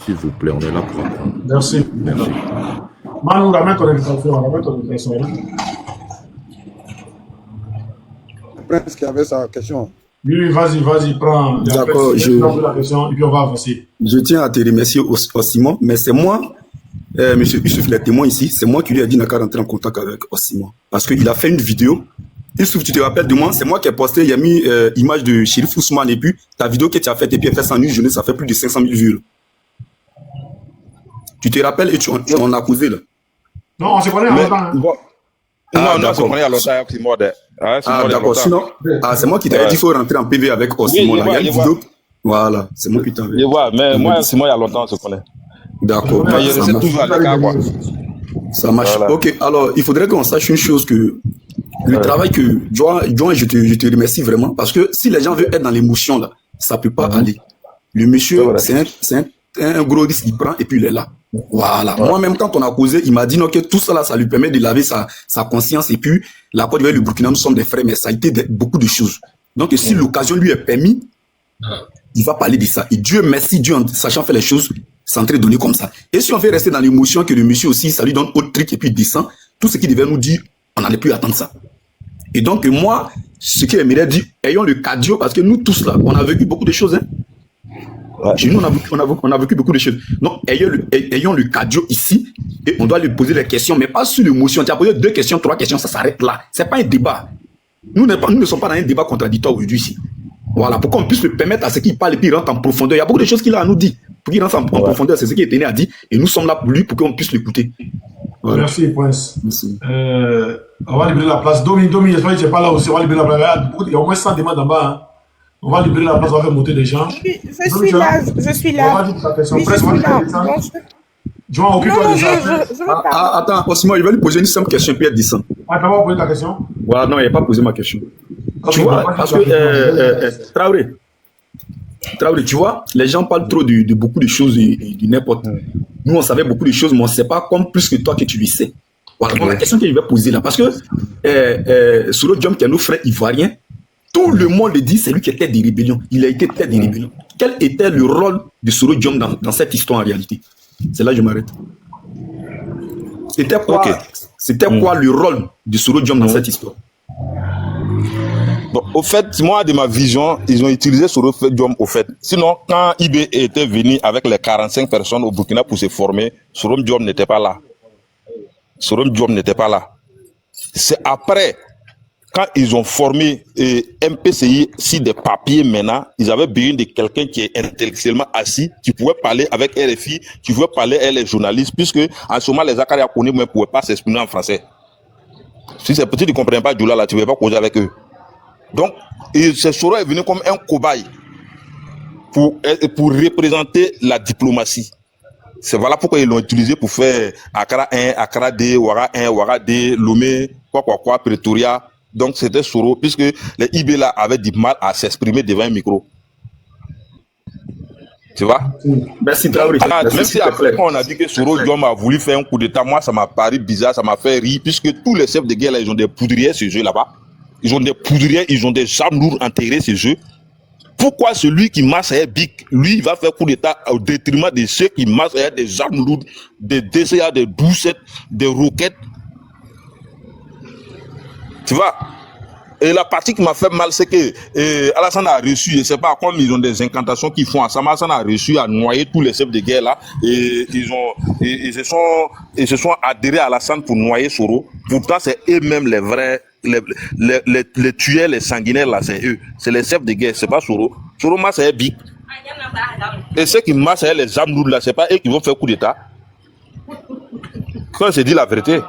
S'il vous plaît, on est là pour apprendre. Merci. Merci. Manu, ramène ton invitation. Ramène ton invitation. Prince qui avait sa question. Oui, vas-y, prends. D'accord, la question et puis on va avancer. Je tiens à te remercier Osimo, mais c'est moi, monsieur Youssouf, le témoin ici, c'est moi qui lui ai dit n'a qu'à rentrer en contact avec Osimo. Parce qu'il a fait une vidéo. Youssouf, tu te rappelles de moi, c'est moi qui ai posté, il y a mis image de Chérif Ousmane et puis ta vidéo que tu as faite et puis elle fait 100 000 journées, ça fait plus de 500 000 vues. Tu te rappelles et on a causé là. Non, on se connaît en longtemps. Non, on se connaît à longtemps, c'est moi. D'accord, sinon, c'est moi qui t'avais dit qu'il faut rentrer en PV avec Osimo là. Il y a une vidéo. Voilà, c'est moi qui t'avais dit. Je vois, mais moi, c'est moi il y a longtemps, on se connaît. D'accord. Je sais toujours à l'écart, quoi. Ça marche. Voilà. Ok, alors il faudrait qu'on sache une chose que le travail que Joan, je te remercie vraiment parce que si les gens veulent être dans l'émotion là, ça peut pas aller. Le monsieur, c'est un gros risque qu'il prend et puis il est là. Voilà. Moi-même, quand on a causé, il m'a dit non, que tout ça là, ça lui permet de laver sa conscience et puis la Côte d'Ivoire et le Burkina, nous sommes des frères, mais ça a été beaucoup de choses. Donc, si l'occasion lui est permise, il va parler de ça. Et Dieu merci, Dieu en sachant faire les choses, sans très donner comme ça. Et si on veut rester dans l'émotion, que le monsieur aussi, ça lui donne autre truc et puis il descend, tout ce qu'il devait nous dire, on n'allait plus attendre ça. Et donc, moi, ce qu'il aimerait dire, ayons le cardio, parce que nous tous là, on a vécu beaucoup de choses, hein. Chez nous, on a vécu beaucoup de choses. Donc, ayons le cardio ici et on doit lui poser des questions, mais pas sur l'émotion. Tu as posé 2 questions, 3 questions, ça s'arrête là. C'est pas un débat. Nous ne sommes pas dans un débat contradictoire aujourd'hui ici. Voilà, pour qu'on puisse le permettre à ce qu'il parle et puis il rentre en profondeur. Il y a beaucoup de choses qu'il a à nous dire. Pour qu'il rentre en profondeur, c'est ce qu'il était à dire. Et nous sommes là pour lui, pour qu'on puisse l'écouter. Voilà. Merci, Prince. On va libérer la place. Domi, j'espère que tu n'es pas là aussi. On va libérer la place. Il y a au moins 100 demandes en bas. Hein. On va libérer la place, on va faire monter des gens. Je suis là. On va dire ta question. Oui, Prince, on va libérer Joan, occupe-toi de ça. Attends, Osimo, je vais lui poser une simple question, Pierre Dissan. Ah, t'as pas posé ta question? Voilà, non, il n'a pas posé ma question. Okay, tu vois, parce que Traoré, tu vois, les gens parlent trop de beaucoup de choses et de n'importe. Nous, on savait beaucoup de choses, mais on ne sait pas comme plus que toi que tu le sais. Voilà, donc la question que je vais poser là, parce que Soro Diom, qui est nos frères ivoiriens, tout le monde le dit, c'est lui qui était des rébellions. Il a été tête des rébellions. Quel était le rôle de Soro Diom dans cette histoire en réalité? C'est là que je m'arrête. C'était quoi le rôle de Soro Diom dans cette histoire? Bon, au fait, moi, de ma vision, ils ont utilisé Soro Diom au fait. Sinon, quand IB était venu avec les 45 personnes au Burkina pour se former, Soro Diom n'était pas là. Soro Diom n'était pas là. C'est après, quand ils ont formé MPCI sur des papiers maintenant, ils avaient besoin de quelqu'un qui est intellectuellement assis, qui pouvait parler avec RFI, qui pouvait parler avec les journalistes, puisque en ce moment, les Akaria Kone ne pouvaient pas s'exprimer en français. Si ces petits ne comprennent pas Djoula, là, tu ne peux pas causer avec eux. Donc, ce Soro est venu comme un cobaye pour représenter la diplomatie. C'est voilà pourquoi ils l'ont utilisé pour faire Accra 1, Accra 2, Ouaga 1, Ouaga 2, Lomé, quoi, Pretoria. Donc c'était Soro, puisque les IB là avaient du mal à s'exprimer devant un micro. Tu vois? Merci Traoré. Même si après on a dit que Soro Diom a voulu faire un coup d'état, moi ça m'a paru bizarre, ça m'a fait rire, puisque tous les chefs de guerre là, ils ont des poudrières chez eux là-bas. Ils ont des poudrières, ils ont des armes lourdes intégrées chez eux. Pourquoi celui qui marche avec BIC, lui, il va faire coup d'état au détriment de ceux qui marchent avec des armes lourdes, des DCA, des 12-7, des roquettes? Tu vois? Et la partie qui m'a fait mal, c'est que Alassane a reçu, je ne sais pas, comme ils ont des incantations qu'ils font ensemble, Alassane a réussi à noyer tous les chefs de guerre là, et ils se sont adhérés à Alassane pour noyer Soro. Pourtant, c'est eux-mêmes les vrais, les tueurs, les sanguinaires là, c'est eux. C'est les chefs de guerre, c'est pas Soro. Soro marche avec BIC. Et ceux qui marchent avec les armes lourdes là, c'est pas eux qui vont faire coup d'état. Quand je dis la vérité.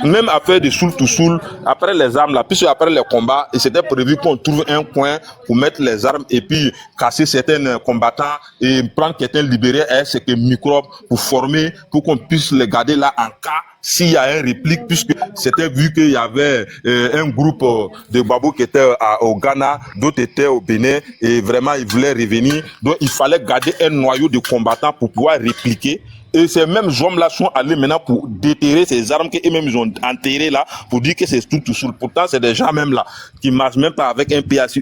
Même affaire de soul to soul, après les armes là, puisque après les combats, et c'était prévu qu'on trouve un coin pour mettre les armes et puis casser certains combattants et prendre quelqu'un libéré, c'est que microbes pour former, pour qu'on puisse les garder là en cas s'il y a un réplique, puisque c'était vu qu'il y avait un groupe de babous qui était au Ghana, d'autres étaient au Bénin et vraiment ils voulaient revenir, donc il fallait garder un noyau de combattants pour pouvoir répliquer. Et ces mêmes hommes-là sont allés maintenant pour déterrer ces armes qu'eux-mêmes ils ont enterrées là, pour dire que c'est tout soul. Pourtant, c'est des gens même là, qui marchent même pas avec un PACE.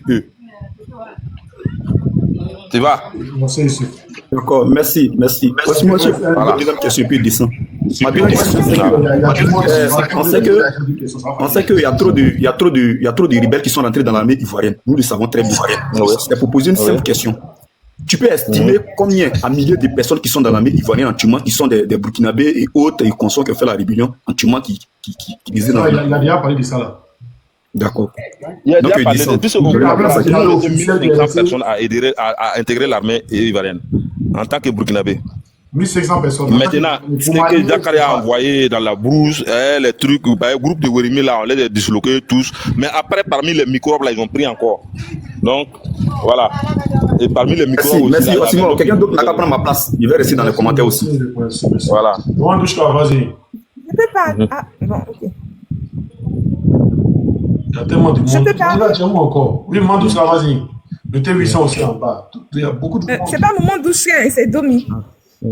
Tu vois? D'accord, merci. Voici moi, voilà. Deuxième question, puis descend. Ma deuxième question, c'est on sait qu'il y a trop de rebelles qui sont rentrés dans l'armée ivoirienne. Nous le savons très bien. C'est pour poser une simple question. Tu peux estimer combien à milliers de personnes qui sont dans l'armée ivoirienne en Tchouman, qui sont des Burkinabés et autres et consorts qui ont fait la rébellion en Tchouman qui disaient dans il a déjà parlé de ça là. D'accord. Il a déjà parlé de plus de 1500 personnes à intégrer l'armée ivoirienne en tant que Burkinabé. 1500 personnes. Maintenant, c'est que Dakar a envoyé dans la brousse, les trucs, le groupe de Wérimi là, on les a disloqués tous. Mais après, parmi les microbes là, ils ont pris encore. Donc, voilà. Et parmi les microbes merci, aussi. Merci, quelqu'un d'autre n'a qu'à prendre ma place. Il va rester dans les commentaires aussi. Voilà. Vas-y. Je peux pas. Ah, bon, ok. Il y a tellement de monde. Je peux pas. Encore. Oui, Mandouska, vas-y. Le T800 aussi en bas. Il y a beaucoup de monde. C'est pas Mandouska, c'est Domi.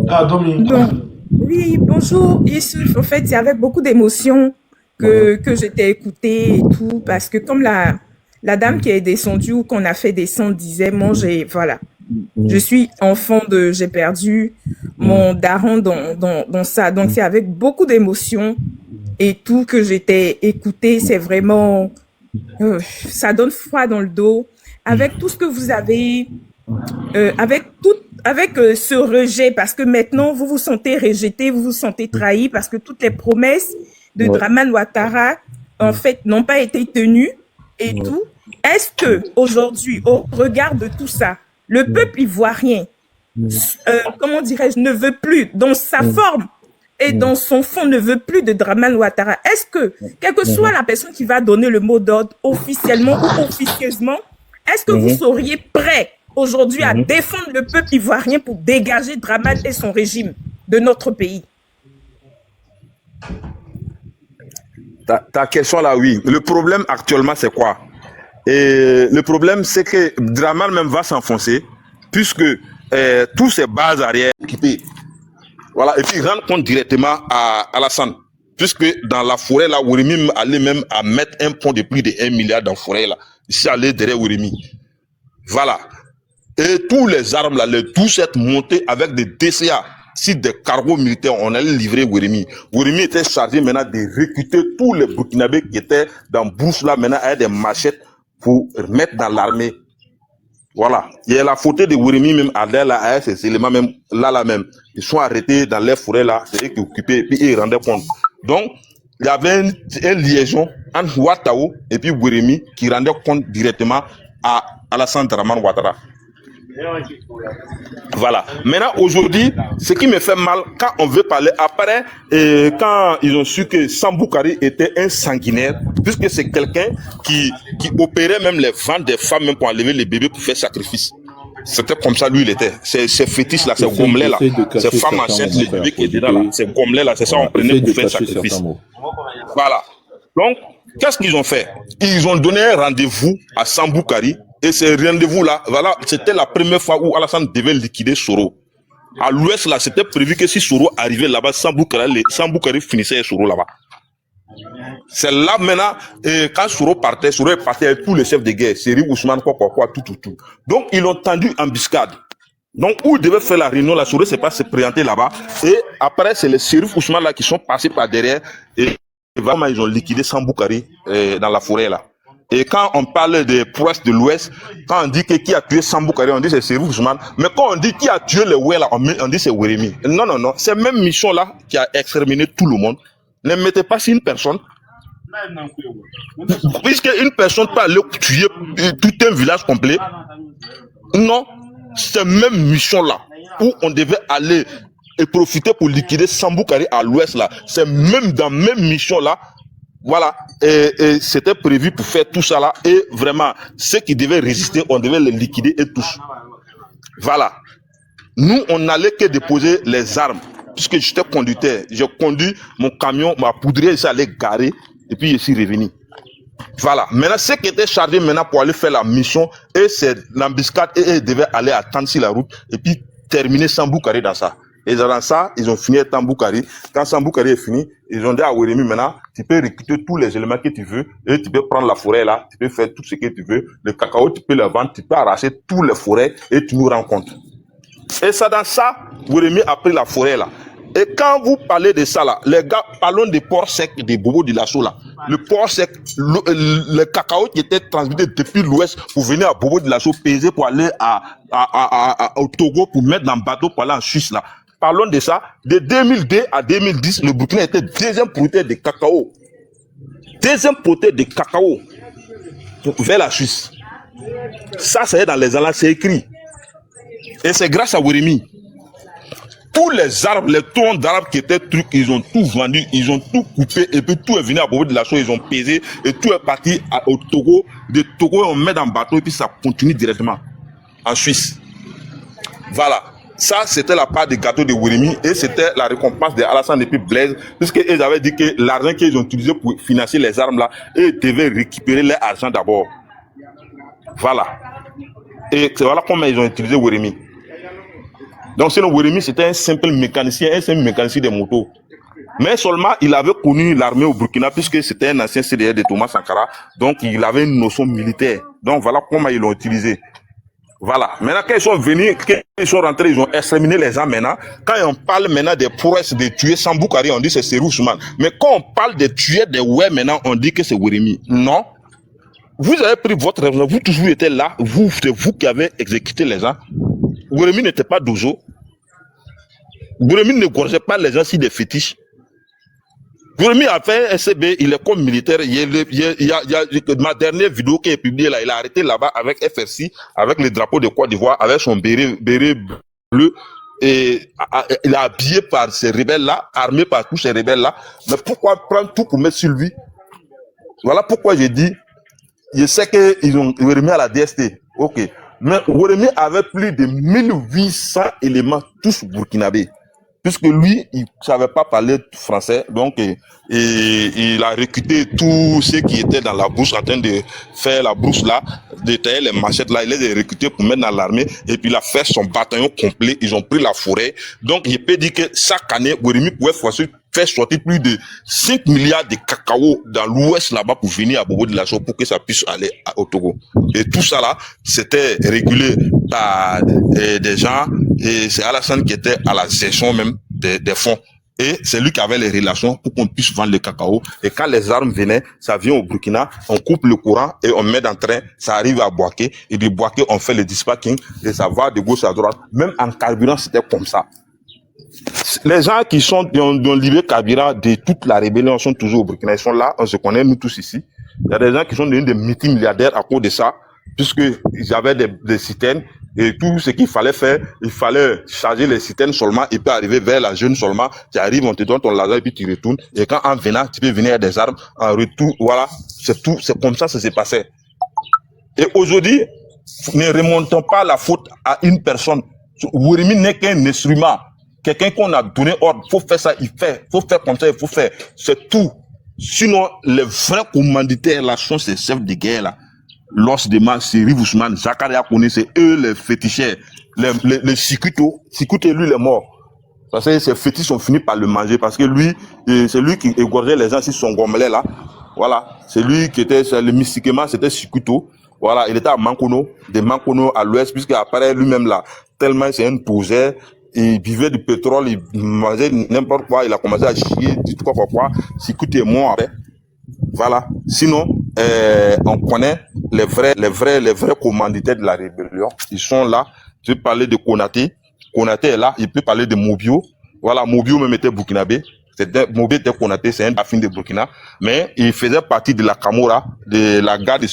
Ah, Domi. Donc, oui, bonjour, Youssouf. En fait, il y avait beaucoup d'émotions que j'étais écoutée et tout, parce que comme la dame qui est descendue ou qu'on a fait descendre disait, moi, je suis enfant j'ai perdu mon daron dans ça. Donc, c'est avec beaucoup d'émotions et tout que j'étais écoutée. C'est vraiment, ça donne froid dans le dos. Avec tout ce que vous avez, avec ce rejet, parce que maintenant, vous vous sentez rejeté, vous vous sentez trahi, parce que toutes les promesses de Dramane Ouattara, en fait, n'ont pas été tenues et tout. Est-ce que aujourd'hui, au regard de tout ça, le peuple ivoirien, comment dirais-je, ne veut plus, dans sa forme et dans son fond, ne veut plus de Dramane Ouattara? Est-ce que, quelle que soit la personne qui va donner le mot d'ordre officiellement ou officieusement, est-ce que vous seriez prêt aujourd'hui à défendre le peuple ivoirien pour dégager Dramane et son régime? de notre pays. Ta question là, oui. Le problème actuellement, c'est quoi? Et le problème, c'est que Draman même va s'enfoncer, puisque tous ces bases arrière équipées, voilà, et puis rendre compte directement à Alassane, puisque dans la forêt là, Wurimi allait même à mettre un pont de plus de 1 milliard dans la forêt là, ici allait derrière Wurimi. Voilà. Et tous les armes là, tout cette montée avec des DCA, si des cargos militaires, on allait livrer Wurimi. Wurimi était chargé maintenant de recruter tous les Burkinabés qui étaient dans Bouche là, maintenant avec des machettes pour mettre dans l'armée. Voilà. Il y a la photo de Wurimi même à l'air là, avec ces éléments même, là même. Ils sont arrêtés dans les forêts là, c'est eux qui occupaient, et puis ils rendaient compte. Donc, il y avait une liaison entre Ouattao et puis Wurimi qui rendait compte directement à Alassane Dramane Ouattara. Voilà. Maintenant, aujourd'hui, ce qui me fait mal, quand on veut parler après, quand ils ont su que Sambou Kari était un sanguinaire, puisque c'est quelqu'un qui opérait même les ventes des femmes même pour enlever les bébés pour faire sacrifice. C'était comme ça, lui, il était. Ces fétiches là, ces gommelets là, ces femmes enceintes, les bébés qui étaient là, ces gommelets là, c'est ça on prenait pour faire sacrifice. Voilà. Donc, qu'est-ce qu'ils ont fait? Ils ont donné un rendez-vous à Sambou Kari. Et ce rendez-vous-là, voilà, c'était la première fois où Alassane devait liquider Soro. À l'ouest, là, c'était prévu que si Soro arrivait là-bas, Sambou Kari finissait Soro là-bas. C'est là maintenant, quand Soro partait avec tous les chefs de guerre, Seri Ousmane, quoi, tout. Donc, ils l'ont tendu en embuscade. Donc, où ils devaient faire la réunion, la Soro s'est pas se présenter là-bas. Et après, c'est les Seri Ousmane là qui sont passés par derrière. Et vraiment, ils ont liquidé Sambou Kari dans la forêt là. Et quand on parle des prouesses de l'Ouest, quand on dit que qui a tué Sambou Kari, on dit c'est Serif Ousmane. Mais quand on dit qui a tué les Oué là, on dit c'est Wurimi. Non. C'est même mission là qui a exterminé tout le monde. Ne mettez pas sur une personne. Puisque une personne peut aller tuer tout un village complet. Non. C'est même mission là où on devait aller et profiter pour liquider Sambou Kari à l'Ouest là. C'est même dans même mission là. Voilà, et c'était prévu pour faire tout ça là, et vraiment, ceux qui devaient résister, on devait les liquider et tous. Voilà. Nous, on n'allait que déposer les armes, puisque j'étais conducteur. J'ai conduit mon camion, ma poudrière, ça allait garer, et puis je suis revenu. Voilà. Maintenant, ceux qui étaient chargés maintenant pour aller faire la mission, et c'est l'embuscade, et ils devaient aller attendre sur la route, et puis terminer Sambou Kari dans ça. Et dans ça, ils ont fini Sambou Kari. Quand Sambou Kari est fini, ils ont dit à Wurimi maintenant, tu peux recruter tous les éléments que tu veux, et tu peux prendre la forêt là, tu peux faire tout ce que tu veux. Le cacao, tu peux le vendre, tu peux arracher tous les forêts, et tu nous rends compte. Et ça, dans ça, Wurimi a pris la forêt là. Et quand vous parlez de ça là, les gars, parlons des porcs secs, des bobos de l'assaut là. Le porc sec, le cacao qui était transité depuis l'ouest pour venir à Bobo de l'assaut, peser pour aller au Togo pour mettre dans le bateau pour aller en Suisse là. Parlons de ça. De 2002 à 2010, le Burkina était deuxième producteur de cacao. Deuxième producteur de cacao vers la Suisse. Ça, c'est dans les annales, c'est écrit. Et c'est grâce à Wurimi. Tous les arbres, les troncs d'arbres qui étaient trucs, ils ont tout vendu, ils ont tout coupé, et puis tout est venu à Bobo de la chose, ils ont pesé, et tout est parti au Togo. De Togo, on met dans le bateau, et puis ça continue directement en Suisse. Voilà. Ça, c'était la part des gâteaux de Wurimi, et c'était la récompense de Alassane et puis Blaise, puisqu'ils avaient dit que l'argent qu'ils ont utilisé pour financer les armes là, ils devaient récupérer leur argent d'abord. Voilà. Et voilà comment ils ont utilisé Wurimi. Donc, sinon, Wurimi, c'était un simple mécanicien des motos. Mais seulement, il avait connu l'armée au Burkina, puisque c'était un ancien CDR de Thomas Sankara. Donc, il avait une notion militaire. Donc, voilà comment ils l'ont utilisé. Voilà. Maintenant, quand ils sont venus, quand ils sont rentrés, ils ont exterminé les gens maintenant. Quand on parle maintenant des prouesses de tuer Sambou Kari, on dit c'est Serif Ousmane. Mais quand on parle de tuer des ouais maintenant, on dit que c'est Wurimi. Non. Vous avez pris votre raison, vous toujours étiez là, c'est vous qui avez exécuté les gens. Wurimi n'était pas Dozo. Wurimi ne gorgeait pas les gens sur des fétiches. Wurimi a fait un SCB, il est comme militaire. Il y a ma dernière vidéo qui est publiée là, il a arrêté là-bas avec FRC, avec le drapeau de Côte d'Ivoire, avec son béret bleu. Et il est habillé par ces rebelles-là, armé par tous ces rebelles-là. Mais pourquoi prendre tout pour mettre sur lui? Voilà pourquoi j'ai dit, je sais qu'ils ont Wurimi à la DST. Ok. Mais Wurimi avait plus de 1800 éléments, tous burkinabés. puisque lui, il savait pas parler français, donc il a recruté tous ceux qui étaient dans la brousse, en train de faire la brousse là, de tailler les machettes là, il les a recrutés pour mettre dans l'armée, et puis il a fait son bataillon complet, ils ont pris la forêt. Donc je peux dire que chaque année, Goremi pouvait faire sortir plus de 5 milliards de cacao dans l'ouest là-bas pour venir à Bobo de la Chaux pour que ça puisse aller au Togo. Et tout ça là, c'était régulé par des gens, et c'est Alassane qui était à la gestion même des fonds. Et c'est lui qui avait les relations pour qu'on puisse vendre le cacao. Et quand les armes venaient, ça vient au Burkina, on coupe le courant et on met dans le train, ça arrive à Bouaké. Et de Bouaké, on fait le dispatching et ça va de gauche à droite. Même en carburant, c'était comme ça. Les gens qui ont livré carburant de toute la rébellion sont toujours au Burkina. Ils sont là, on se connaît, nous tous ici. Il y a des gens qui sont devenus des multimilliardaires à cause de ça, puisqu'ils avaient des citernes. Et tout ce qu'il fallait faire, il fallait charger les citernes seulement et puis arriver vers la jeune seulement. Tu arrives, on te donne ton laser et puis tu retournes. Et quand en venant, tu peux venir avec des armes. En retour, voilà, c'est tout. C'est comme ça que ça s'est passé. Et aujourd'hui, ne remontons pas la faute à une personne. Goremi n'est qu'un instrument. Quelqu'un qu'on a donné ordre, faut faire ça, il fait. Faut faire comme ça, il faut faire. C'est tout. Sinon, les vrais commanditaires là sont ces chefs de guerre là. L'os de Man, c'est Rive Ousmane, Zakaria Kone, c'est eux les féticheurs, les Sikuto. Sikuto, lui, il est mort. Parce que ces fétiches ont fini par le manger, parce que lui, c'est lui qui égorgeait les gens sur son gomelet là. Voilà. C'est lui qui était, le mystiquement, c'était Sikuto. Voilà. Il était à Mankono, de Mankono à l'ouest, puisque après lui-même là, tellement c'est un poseur, il buvait du pétrole, il mangeait n'importe quoi, il a commencé à chier, du tout quoi. Sikuto est mort après. Voilà. Sinon, on connaît les vrais commanditaires de la rébellion. Ils sont là. Je peux parler de Konaté. Konaté est là. Il peut parler de Mobio. Voilà, Mobio même était burkinabé. Mobio était Konaté, c'est un affine de Burkina. Mais il faisait partie de la Camorra, de la garde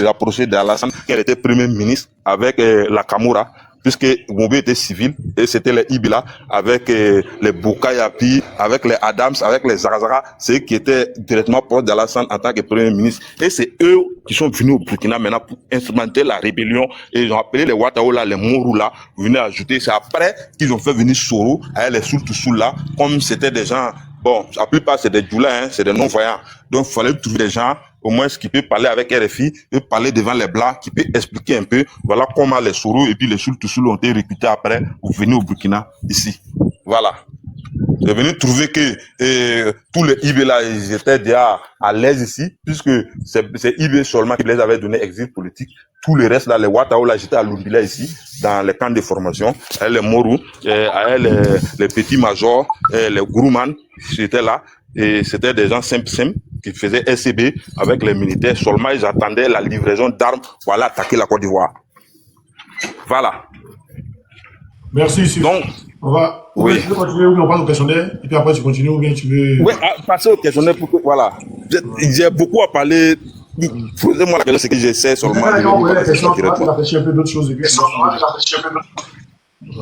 rapprochée d'Alassane, qui était premier ministre avec la Camorra. Puisque Mobio était civil, et c'était les Ibila, avec les Bokayapi, avec les Adams, avec les Zarazara, ceux qui étaient directement proches d'Alassane en tant que premier ministre. Et c'est eux qui sont venus au Burkina maintenant pour instrumenter la rébellion, et ils ont appelé les Watao là, les Morou là, venaient ajouter. C'est après qu'ils ont fait venir Soro, avec les Soultoussou là, comme c'était des gens, bon, la plupart c'est des Djoula, c'est des non-voyants. Donc il fallait trouver des gens, au moins qui peut parler avec RFI, peut parler devant les Blancs, qui peut expliquer un peu, voilà comment les Soro et puis les Soultoussou ont été recrutés après pour venir au Burkina, ici. Voilà. J'ai venu trouver que tous les IB là, ils étaient déjà à l'aise ici, puisque c'est IB seulement qui les avait donné exil politique. Tout le reste là, les Watao là, j'étais à Lumbila ici, dans les camps de formation, avec les Morou, avec les petits majors, les Gourouman, j'étais là, et c'était des gens simples qui faisaient SCB avec les militaires. Seulement, ils attendaient la livraison d'armes pour aller attaquer la Côte d'Ivoire. Voilà. Merci, monsieur. Donc, on va continuer ou bien on passe au questionnaire, et puis après tu continues ou bien tu veux... Oui, passer au questionnaire pour que, voilà. J'ai beaucoup à parler. Posez-moi la question, c'est que j'essaie seulement de on va réfléchir un peu d'autres choses.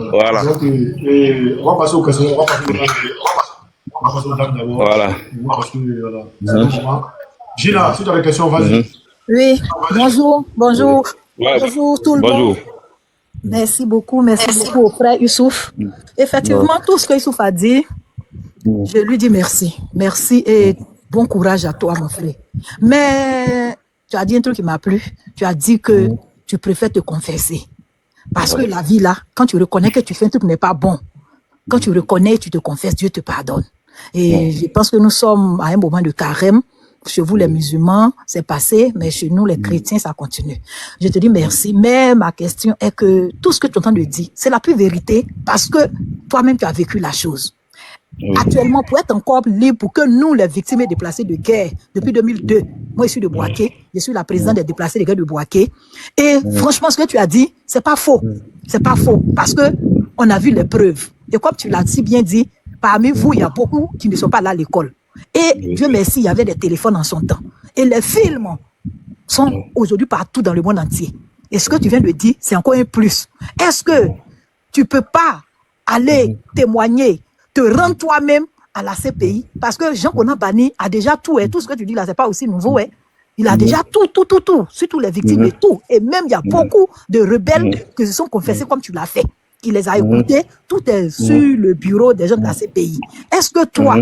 Voilà. Donc, on va passer au questionnaire, on va passer au dame d'abord. Voilà. Parce que, voilà. Gina, si tu as des questions, vas-y. Oui, bonjour. Bonjour tout le monde. Merci beaucoup au frère Youssouf. Effectivement, tout ce que Youssouf a dit, je lui dis merci. Merci et bon courage à toi, mon frère. Mais tu as dit un truc qui m'a plu. Tu as dit que tu préfères te confesser. Parce que la vie là, quand tu reconnais que tu fais un truc qui n'est pas bon, quand tu reconnais, tu te confesses, Dieu te pardonne. Et je pense que nous sommes à un moment de carême. Chez vous, les musulmans, c'est passé, mais chez nous, les chrétiens, ça continue. Je te dis merci, mais ma question est que tout ce que tu es en train de dire, c'est la pure vérité, parce que toi-même, tu as vécu la chose. Actuellement, pour être encore libre, pour que nous, les victimes et déplacés de guerre, depuis 2002, moi, je suis de Bouaké, je suis la présidente des déplacés de guerre de Bouaké, et franchement, ce que tu as dit, c'est pas faux. C'est pas faux, parce que on a vu les preuves. Et comme tu l'as si bien dit, parmi vous, il y a beaucoup qui ne sont pas là à l'école. Et Dieu merci, il y avait des téléphones en son temps. Et les films sont aujourd'hui partout dans le monde entier. Et ce que tu viens de dire, c'est encore un plus. Est-ce que tu peux pas aller témoigner, te rendre toi-même à la CPI? Parce que Jean Konan Bani a déjà tout. Tout ce que tu dis là, c'est pas aussi nouveau. Il a déjà tout, surtout les victimes et tout. Et même, il y a beaucoup de rebelles qui se sont confessés comme tu l'as fait. qui les a écoutés. Tout est sur le bureau des gens de la CPI. Est-ce que toi,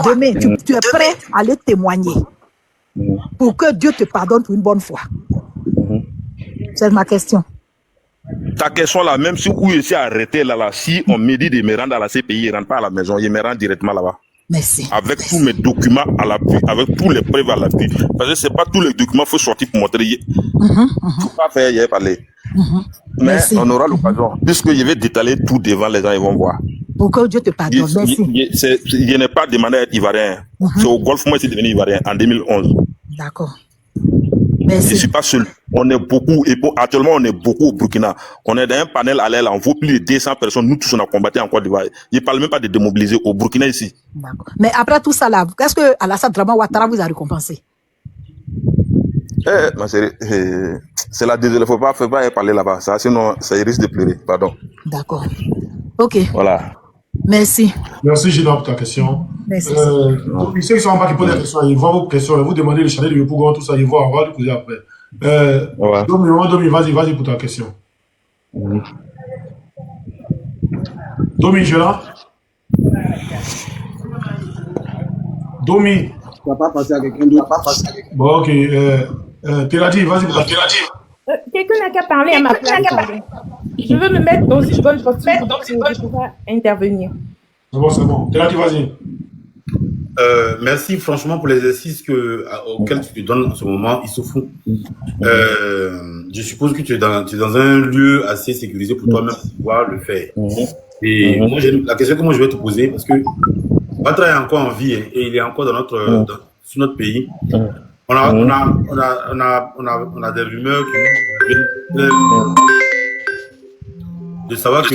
demain, tu es prêt à aller témoigner pour que Dieu te pardonne pour une bonne fois? C'est ma question. Ta question là, même si où je suis arrêté là, si on me dit de me rendre à la CPI, je ne rentre pas à la maison, je me rends directement là-bas. Merci. Avec tous mes documents à l'appui, avec tous les preuves à l'appui. Parce que c'est pas tous les documents qu'il faut sortir pour montrer. Faut pas faire, il y a parlé. Mais Merci. on aura l'occasion. Puisque je vais détailler tout devant les gens, ils vont voir. Pour que Dieu te pardonne. Merci. Je n'ai pas demandé à être ivoirien. C'est au Golfe, moi, je suis devenu ivoirien en 2011. D'accord. Je Merci. ne suis pas seul. On est beaucoup, et actuellement, on est beaucoup au Burkina. On est dans un panel à l'aile, on vaut plus de 200 personnes. Nous tous, on a combattu en Côte d'Ivoire. Je ne parle même pas de démobiliser au Burkina ici. D'accord. Mais après tout ça, là, qu'est-ce que Alassane Draman Ouattara vous a récompensé? Ma chérie, c'est la désolée. Faut pas parler là-bas. Ça, sinon, ça risque de pleurer. Pardon. D'accord. OK. Voilà. Merci. Merci, Gina, pour ta question. Merci. Donc, ceux qui sont en bas qui posent des questions, ils voient vos questions, vous demandez le chalet de Yopougon, tout ça, ils voient, on va lui poser après. Domi, vas-y pour ta question. Domi, je là. Domi. Tu vas pas passer à quelqu'un d'autre. Bon, ok. Teladi, vas-y pour ta question. Quelqu'un n'a qu'à parler à ma place. Je veux me mettre dans une bonne posture pour pouvoir intervenir. C'est bon. Teladi, vas-y. Merci franchement pour l'exercice auquel tu te donnes en ce moment, Issoufou. Je suppose que tu es dans un lieu assez sécurisé pour toi-même pouvoir le faire. Et moi, la question que moi je vais te poser, parce que Ouattara est encore en vie et il est encore sur notre pays. On a des rumeurs de savoir que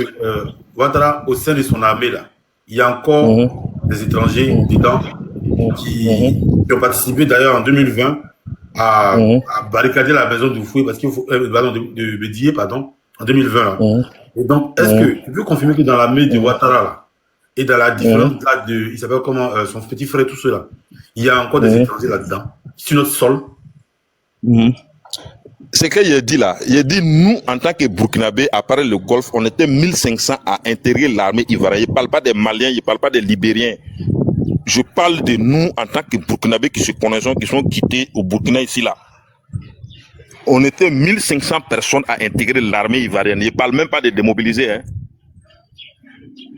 Ouattara, au sein de son armée là, il y a encore des étrangers dedans qui ont participé d'ailleurs en 2020 à barricader la maison de Foué, parce qu'il faut de Bédié, pardon, en 2020 là. Et donc, est-ce que tu peux confirmer que dans l'armée de Ouattara là, et dans la différente date il s'appelle comment, son petit frère, tout cela, il y a encore des étrangers là-dedans, sur notre sol? C'est que j'ai dit là, j'ai dit nous, en tant que Burkinabé, après le Golfe, on était 1500 à intégrer l'armée ivoirienne. Je ne parle pas des Maliens, je ne parle pas des Libériens. Je parle de nous, en tant que Burkinabé, qui se connaissons, qui sont quittés au Burkina ici là. On était 1500 personnes à intégrer l'armée ivoirienne. Je ne parle même pas de démobiliser. Hein.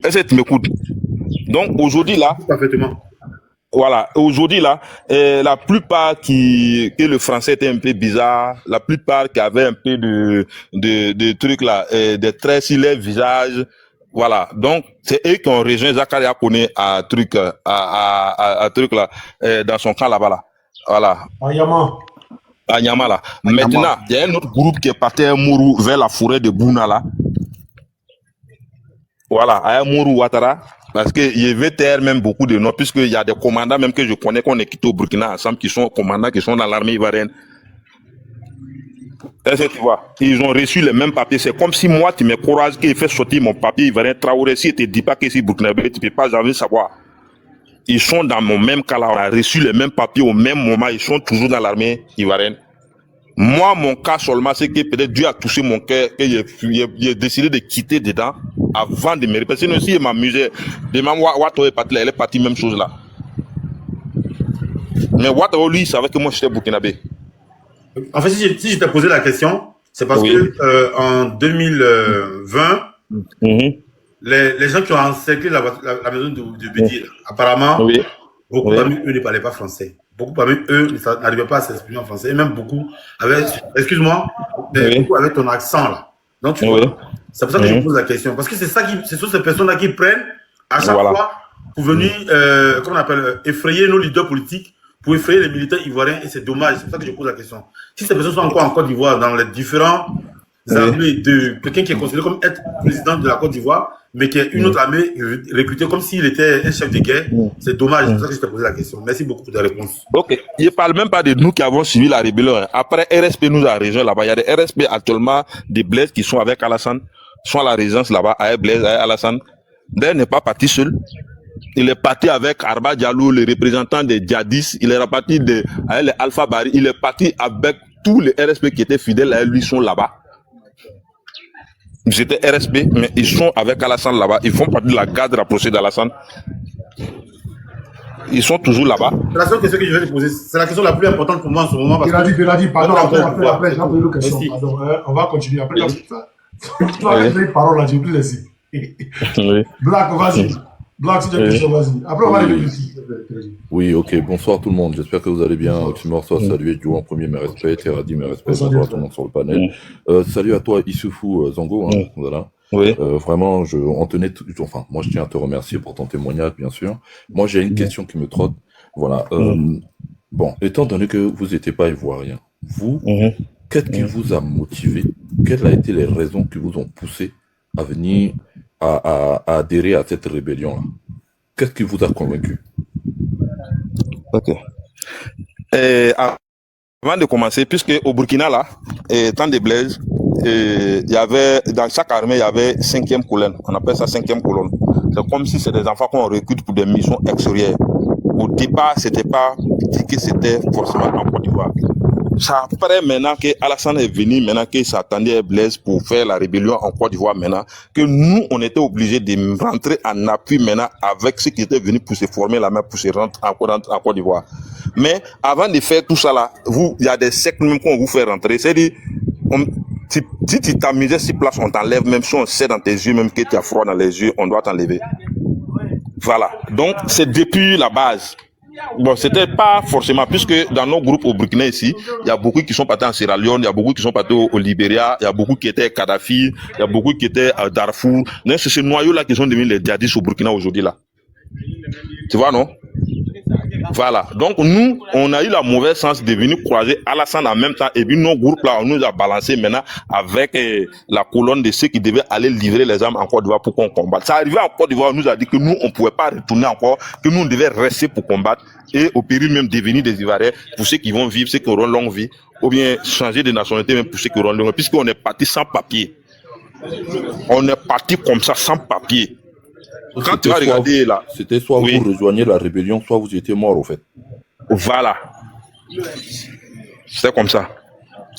Est-ce que tu m'écoutes? Donc aujourd'hui là, parfaitement. Voilà, aujourd'hui là, la plupart que le français était un peu bizarre, la plupart qui avaient un peu de trucs là, des traits sur les visages, voilà. Donc c'est eux qui ont rejoint Zakaria Kone à truc là, dans son camp là-bas là, voilà. À Nyama là. Maintenant, il y a un autre groupe qui est parti à Mourou vers la forêt de Bouna là. Voilà, à Mourou Ouattara. Parce que je vais taire même beaucoup de noms, puisqu'il y a des commandants même que je connais qu'on est quittés au Burkina ensemble, qui sont commandants, qui sont dans l'armée ivoirienne. Est-ce que tu vois? Ils ont reçu les mêmes papiers. C'est comme si moi, tu me courages qu'il fait sortir mon papier ivoirien Traoré. Si tu ne dis pas que c'est Burkinabé, tu ne peux pas jamais savoir. Ils sont dans mon même cas là. On a reçu les mêmes papiers au même moment. Ils sont toujours dans l'armée ivoirienne. Moi, mon cas seulement, c'est que peut-être Dieu a touché mon cœur, que j'ai décidé de quitter dedans avant de me répéter. Sinon, si je m'amusais, demain, Ouattara est parti là, elle est partie même chose là. Mais Ouattara, lui, il savait que moi, j'étais Burkinabé. En fait, si je t'ai posé la question, c'est parce que en 2020, les gens qui ont encerclé la maison de Bédié, apparemment, beaucoup parmi eux ne parlaient pas français. Beaucoup parmi eux n'arrivaient pas à s'exprimer en français. Et même beaucoup avaient, excuse-moi, beaucoup avaient ton accent là. Donc, c'est pour ça que je pose la question. Parce que ce sont ces personnes-là qui prennent à chaque fois pour venir, comment on appelle, effrayer nos leaders politiques, pour effrayer les militaires ivoiriens. Et c'est dommage. C'est pour ça que je pose la question. Si ces personnes sont encore en Côte d'Ivoire, dans les différents armées de quelqu'un qui est considéré comme être président de la Côte d'Ivoire, mais qui est une autre armée recrutée comme s'il était un chef de guerre, c'est dommage. C'est pour ça que je t'ai posé la question. Merci beaucoup pour ta réponse. Ok. Je ne parle même pas de nous qui avons suivi la rébellion. Après, RSP nous a rejoint là-bas. Il y a des RSP actuellement, des Blaise qui sont avec Alassane, sont à la résidence là-bas, avec Blaise, avec Alassane. D'ailleurs, n'est pas parti seul. Il est parti avec Arba Diallo, le représentant des djihadistes. Il est parti avec les Alpha Bari. Il est parti avec tous les RSP qui étaient fidèles à lui, sont là-bas. J'étais RSP, mais ils sont avec Alassane là-bas. Ils font partie de la garde rapprochée d'Alassane. Ils sont toujours là-bas. La seule question que je vais te poser, c'est la question la plus importante pour moi en ce moment. Il a dit, pardon, après, j'ai posé une question. Pardon, on va continuer. Après, tu vas laisser une parole là, je vais plus laisser. Black, vas-y. Black, si tu as une question, vas-y. Après, on va aller ici. Oui, ok. Bonsoir tout le monde. J'espère que vous allez bien. Oxymore, soit salué. Joe en premier, mes respects. Teradi, mes respects. Bonjour à tout le monde sur le panel. Salut à toi, Issoufou Zongo. Hein, voilà. Oui. Vraiment, moi, je tiens à te remercier pour ton témoignage, bien sûr. Moi, j'ai une question qui me trotte. Voilà. Bon, étant donné que vous n'étiez pas ivoirien, vous, qu'est-ce qui vous a motivé? Quelles ont été les raisons qui vous ont poussé à venir à adhérer à cette rébellion-là? Qu'est-ce qui vous a convaincu? Ok. Avant de commencer, puisque au Burkina, là, temps de Blaise, il y avait, dans chaque armée, il y avait 5e colonne. On appelle ça 5e colonne. C'est comme si c'est des enfants qu'on recrute pour des missions extérieures. Au départ, c'était pas dit que c'était forcément en Côte d'Ivoire. Ça paraît maintenant que Alassane est venu, maintenant qu'il s'attendait à Blaise pour faire la rébellion en Côte d'Ivoire maintenant, que nous, on était obligés de rentrer en appui maintenant avec ceux qui étaient venus pour se former la main pour se rendre en Côte d'Ivoire. Mais avant de faire tout ça là, il y a des sectes même qu'on vous fait rentrer. C'est-à-dire, si tu t'amusais sur place, on t'enlève, même si on sait dans tes yeux, même que tu as froid dans les yeux, on doit t'enlever. Voilà. Donc, c'est depuis la base. Bon, c'était pas forcément, puisque dans nos groupes au Burkina ici, il y a beaucoup qui sont partis en Sierra Leone, il y a beaucoup qui sont partis au Libéria, il y a beaucoup qui étaient à Kadhafi, il y a beaucoup qui étaient à Darfour. Mais c'est ce noyau-là qui sont devenus les djihadistes au Burkina aujourd'hui là. Tu vois, non? Voilà. Donc, nous, on a eu la mauvaise chance de venir croiser Alassane en même temps. Et puis, nos groupes là, on nous a balancé maintenant avec la colonne de ceux qui devaient aller livrer les armes en Côte d'Ivoire pour qu'on combatte. Ça arrivait en Côte d'Ivoire, on nous a dit que nous, on ne pouvait pas retourner encore, que nous, on devait rester pour combattre et au péril même devenir des Ivoiriens pour ceux qui vont vivre, ceux qui auront longue vie, ou bien changer de nationalité même pour ceux qui auront longue vie, puisqu'on est parti sans papier. On est parti comme ça, sans papier. Quand tu vas regarder là, c'était soit vous rejoignez la rébellion, soit vous étiez mort au fait. Voilà. C'est comme ça.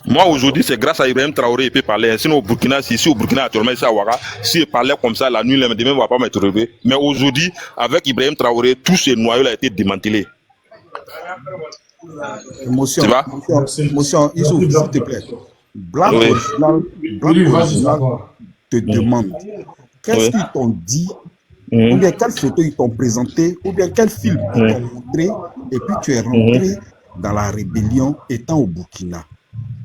Moi aujourd'hui, c'est grâce à Ibrahim Traoré, il peut parler. Sinon au Burkina, ici au Burkina actuellement, ici à Ouaga, s'il parlait comme ça la nuit, le demain, on ne va pas me trouver. Mais aujourd'hui, avec Ibrahim Traoré, tout ce noyau a été démantelé. Émotion, tu vois? Émotion, Issouf, s'il te plaît. Black Original te demande qu'est-ce qu'ils t'ont dit, ou bien quelle photo ils t'ont présenté, ou bien quel film ils t'ont montré, et puis tu es rentré dans la rébellion étant au Burkina.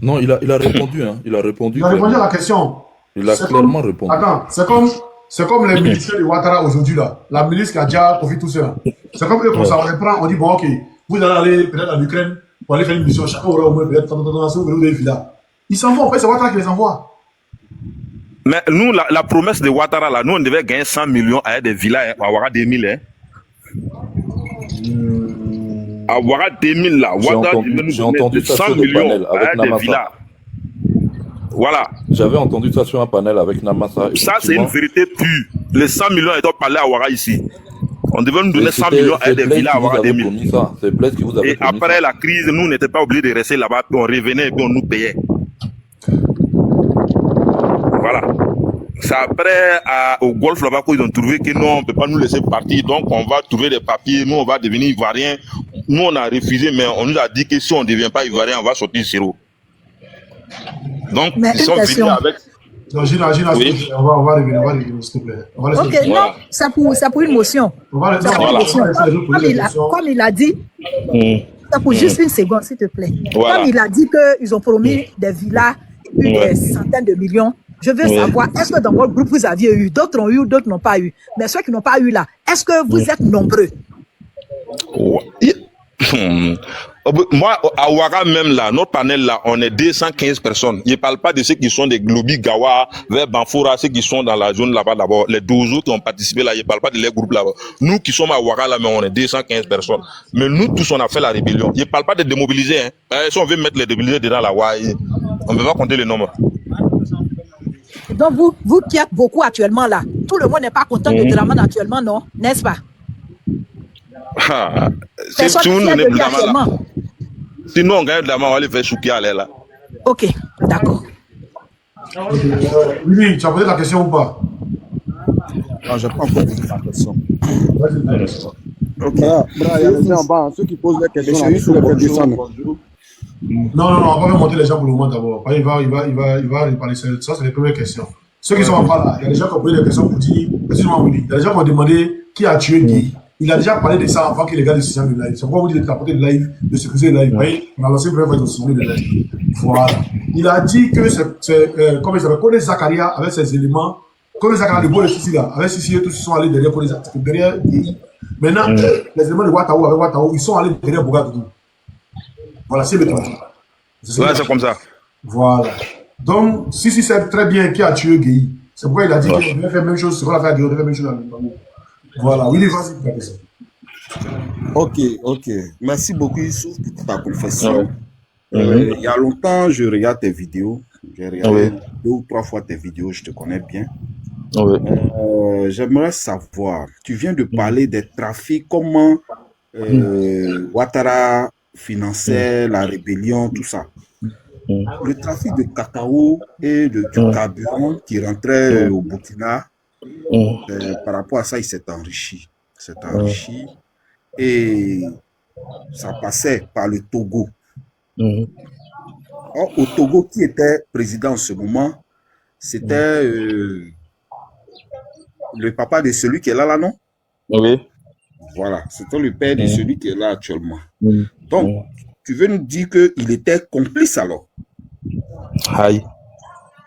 Non, il a répondu, hein. Il a répondu à la question. Il a clairement répondu. Attends, c'est comme les militaires de Ouattara aujourd'hui là. La milice qui a déjà profité tout ça. C'est comme eux, comme ça, on les prend, on dit bon ok, vous allez aller peut-être en Ukraine pour aller faire une mission, chacun aura au moins peut-être vous des villas. Ils s'en vont, en fait, c'est Ouattara qui les envoie. Mais nous, la promesse de Ouattara là, nous on devait gagner 100 millions à des villas, à Ouaga 2000, hein. À Ouaga 2000 là, j'ai entendu ça 100 sur millions le panel avec à des villas. Voilà. J'avais entendu ça sur un panel avec Namassa. Ça, c'est une vérité pure. Les 100 millions étaient parlés à Ouaga ici. On devait nous donner 100 millions à des villas à Ouaga 2000. Et après la crise, nous n'étions pas obligés de rester là-bas, puis on revenait et puis on nous payait. Voilà. C'est après au Golfe là-bas qu'ils ont trouvé que non, on ne peut pas nous laisser partir, donc on va trouver des papiers, nous on va devenir ivoiriens. Nous on a refusé, mais on nous a dit que si on ne devient pas ivoirien, on va sortir zéro. Donc ils sont venus avec. Non, Gina, oui. on va revenir, s'il te plaît. Ok, non, ça pour une motion. Comme il a dit, ça pour juste une seconde, s'il te plaît. Voilà. Comme il a dit qu'ils ont promis des villas, des centaines de millions. Je veux savoir, est-ce que dans votre groupe, vous aviez eu, d'autres ont eu, d'autres n'ont pas eu. Mais ceux qui n'ont pas eu là, est-ce que vous êtes nombreux? Moi, à Ouaga même là, notre panel là, on est 215 personnes. Je ne parle pas de ceux qui sont des Globi, Gawa, vers Banfoura, ceux qui sont dans la zone là-bas d'abord, les 12 autres qui ont participé là, je ne parle pas de les groupes là-bas. Nous qui sommes à Ouaga là, mais on est 215 personnes. Mais nous tous, on a fait la rébellion. Je ne parle pas de démobiliser. Hein. Si on veut mettre les démobilisés dedans là, on ne peut pas compter les nombres. Donc vous qui êtes beaucoup actuellement là, tout le monde n'est pas content de Dramane actuellement, non? N'est-ce pas? Si nous n'est plus là. Sinon on gagne de la main, on va aller faire Choukia là. Ok, d'accord. Oui, tu as posé la question ou pas? Non, je n'ai pas encore posé la question. Ok. Il y a des gens en bas, ceux qui posent des questions, il faut les faire descendre. Non, on va pas monter les gens pour le moment d'abord. Il va reparler. Ça, c'est les premières questions. Ceux qui sont en bas là, il y a des gens qui ont posé des questions pour dire, excusez-moi, Willy, il y a des gens qui ont demandé qui a tué Guy. Il a déjà parlé de ça avant que les gars de Sissan le live. C'est pourquoi vous dites de tapoter le live, de sécuriser le live. Vous voyez, on a lancé une première fois de souvenir le live. Voilà. Il a dit que c'est, comment il s'appelle, Kone Zakaria avec ses éléments, Kone Zakaria, le beau de Sissi là, avec Sissi et tous, ils sont allés derrière Kone Zakaria, derrière Guy. Maintenant, les éléments de Ouattao avec Ouattao, ils sont allés derrière Bougadoudou. Voilà, c'est le temps. Ouais, c'est comme ça. Voilà. Donc, si c'est très bien qui a tué Guy, c'est pourquoi il a dit qu'il devait faire la même chose, c'est quoi la faire Guy, on devait faire la même chose à l'Impago. Voilà, oui, vas-y. Ok. Merci beaucoup, Youssouf, pour ta confession. Il y a longtemps, je regarde tes vidéos. J'ai regardé 2 ou 3 fois tes vidéos, je te connais bien. J'aimerais savoir, tu viens de parler des trafics, comment Ouattara finançait la rébellion, tout ça. Le trafic de cacao et du carburant qui rentrait au Burkina, par rapport à ça, il s'est enrichi. Et ça passait par le Togo. Or, au Togo, qui était président en ce moment, c'était le papa de celui qui est là, non? Oui. Voilà, c'était le père de celui qui est là actuellement. Donc, tu veux nous dire qu'il était complice alors? Aïe.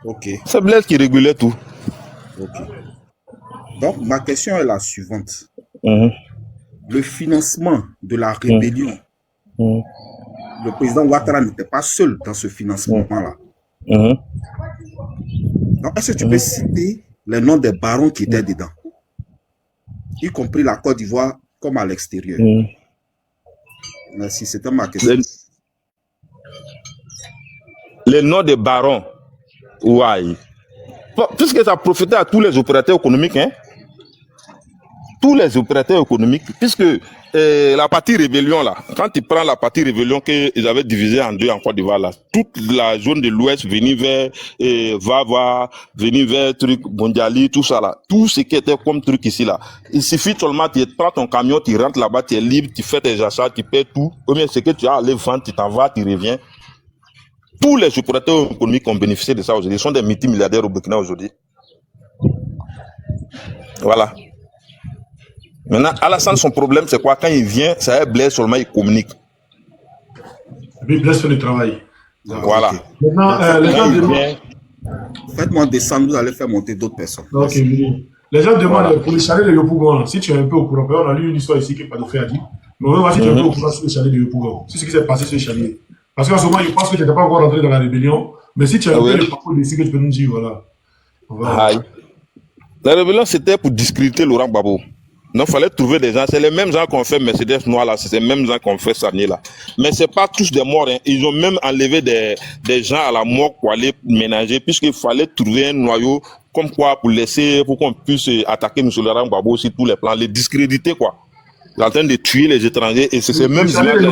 Ok. C'est Blaise qui régulait tout. Ok. Donc, ma question est la suivante. Le financement de la rébellion, le président Ouattara n'était pas seul dans ce financement-là. Donc, est-ce que tu peux citer les noms des barons qui étaient dedans, y compris la Côte d'Ivoire comme à l'extérieur? Merci, c'était ma question. Les noms des barons, ouais. Puisque ça profitait à tous les opérateurs économiques, hein? Tous les opérateurs économiques, puisque la partie rébellion là, quand tu prends la partie rébellion qu'ils avaient divisée en 2 en Côte d'Ivoire là, toute la zone de l'Ouest venue vers Vava, venue vers truc Bondiali, tout ça là, tout ce qui était comme truc ici là, il suffit seulement tu prends ton camion, tu rentres là-bas, tu es libre, tu fais tes achats, tu paies tout, ou bien ce que tu as à aller vendre, tu t'en vas, tu reviens. Tous les opérateurs économiques ont bénéficié de ça aujourd'hui, ils sont des multimilliardaires au Burkina aujourd'hui. Voilà. Maintenant, Alassane, son problème, c'est quoi? Quand il vient, ça est Blaise seulement, il communique. Mais Blaise fait le travail. Voilà. Maintenant, les gens demandent... Faites-moi descendre, vous allez faire monter d'autres personnes. Ok, les gens demandent pour les chalets de Yopougon, si tu es un peu au courant, on a lu une histoire ici que Padofé a dit, mais on va voir si tu es un peu au courant sur les chalets de Yopougon. C'est ce qui s'est passé sur les chalets. Parce qu'en ce moment, je pense que tu n'étais pas encore rentré dans la rébellion, mais si tu as un peu le parcours ici que tu peux nous dire, voilà. La rébellion, c'était pour discréditer Laurent Gbagbo. Donc, il fallait trouver des gens. C'est les mêmes gens qui ont fait Mercedes Noir là. C'est les mêmes gens qui ont fait Sarnier là. Mais c'est pas tous des morts. Hein. Ils ont même enlevé des gens à la mort pour aller ménager, puisqu'il fallait trouver un noyau comme quoi pour laisser, pour qu'on puisse attaquer M. Laurent Gbagbo sur tous les plans, les discréditer quoi. Ils sont en train de tuer les étrangers et c'est ces mêmes images.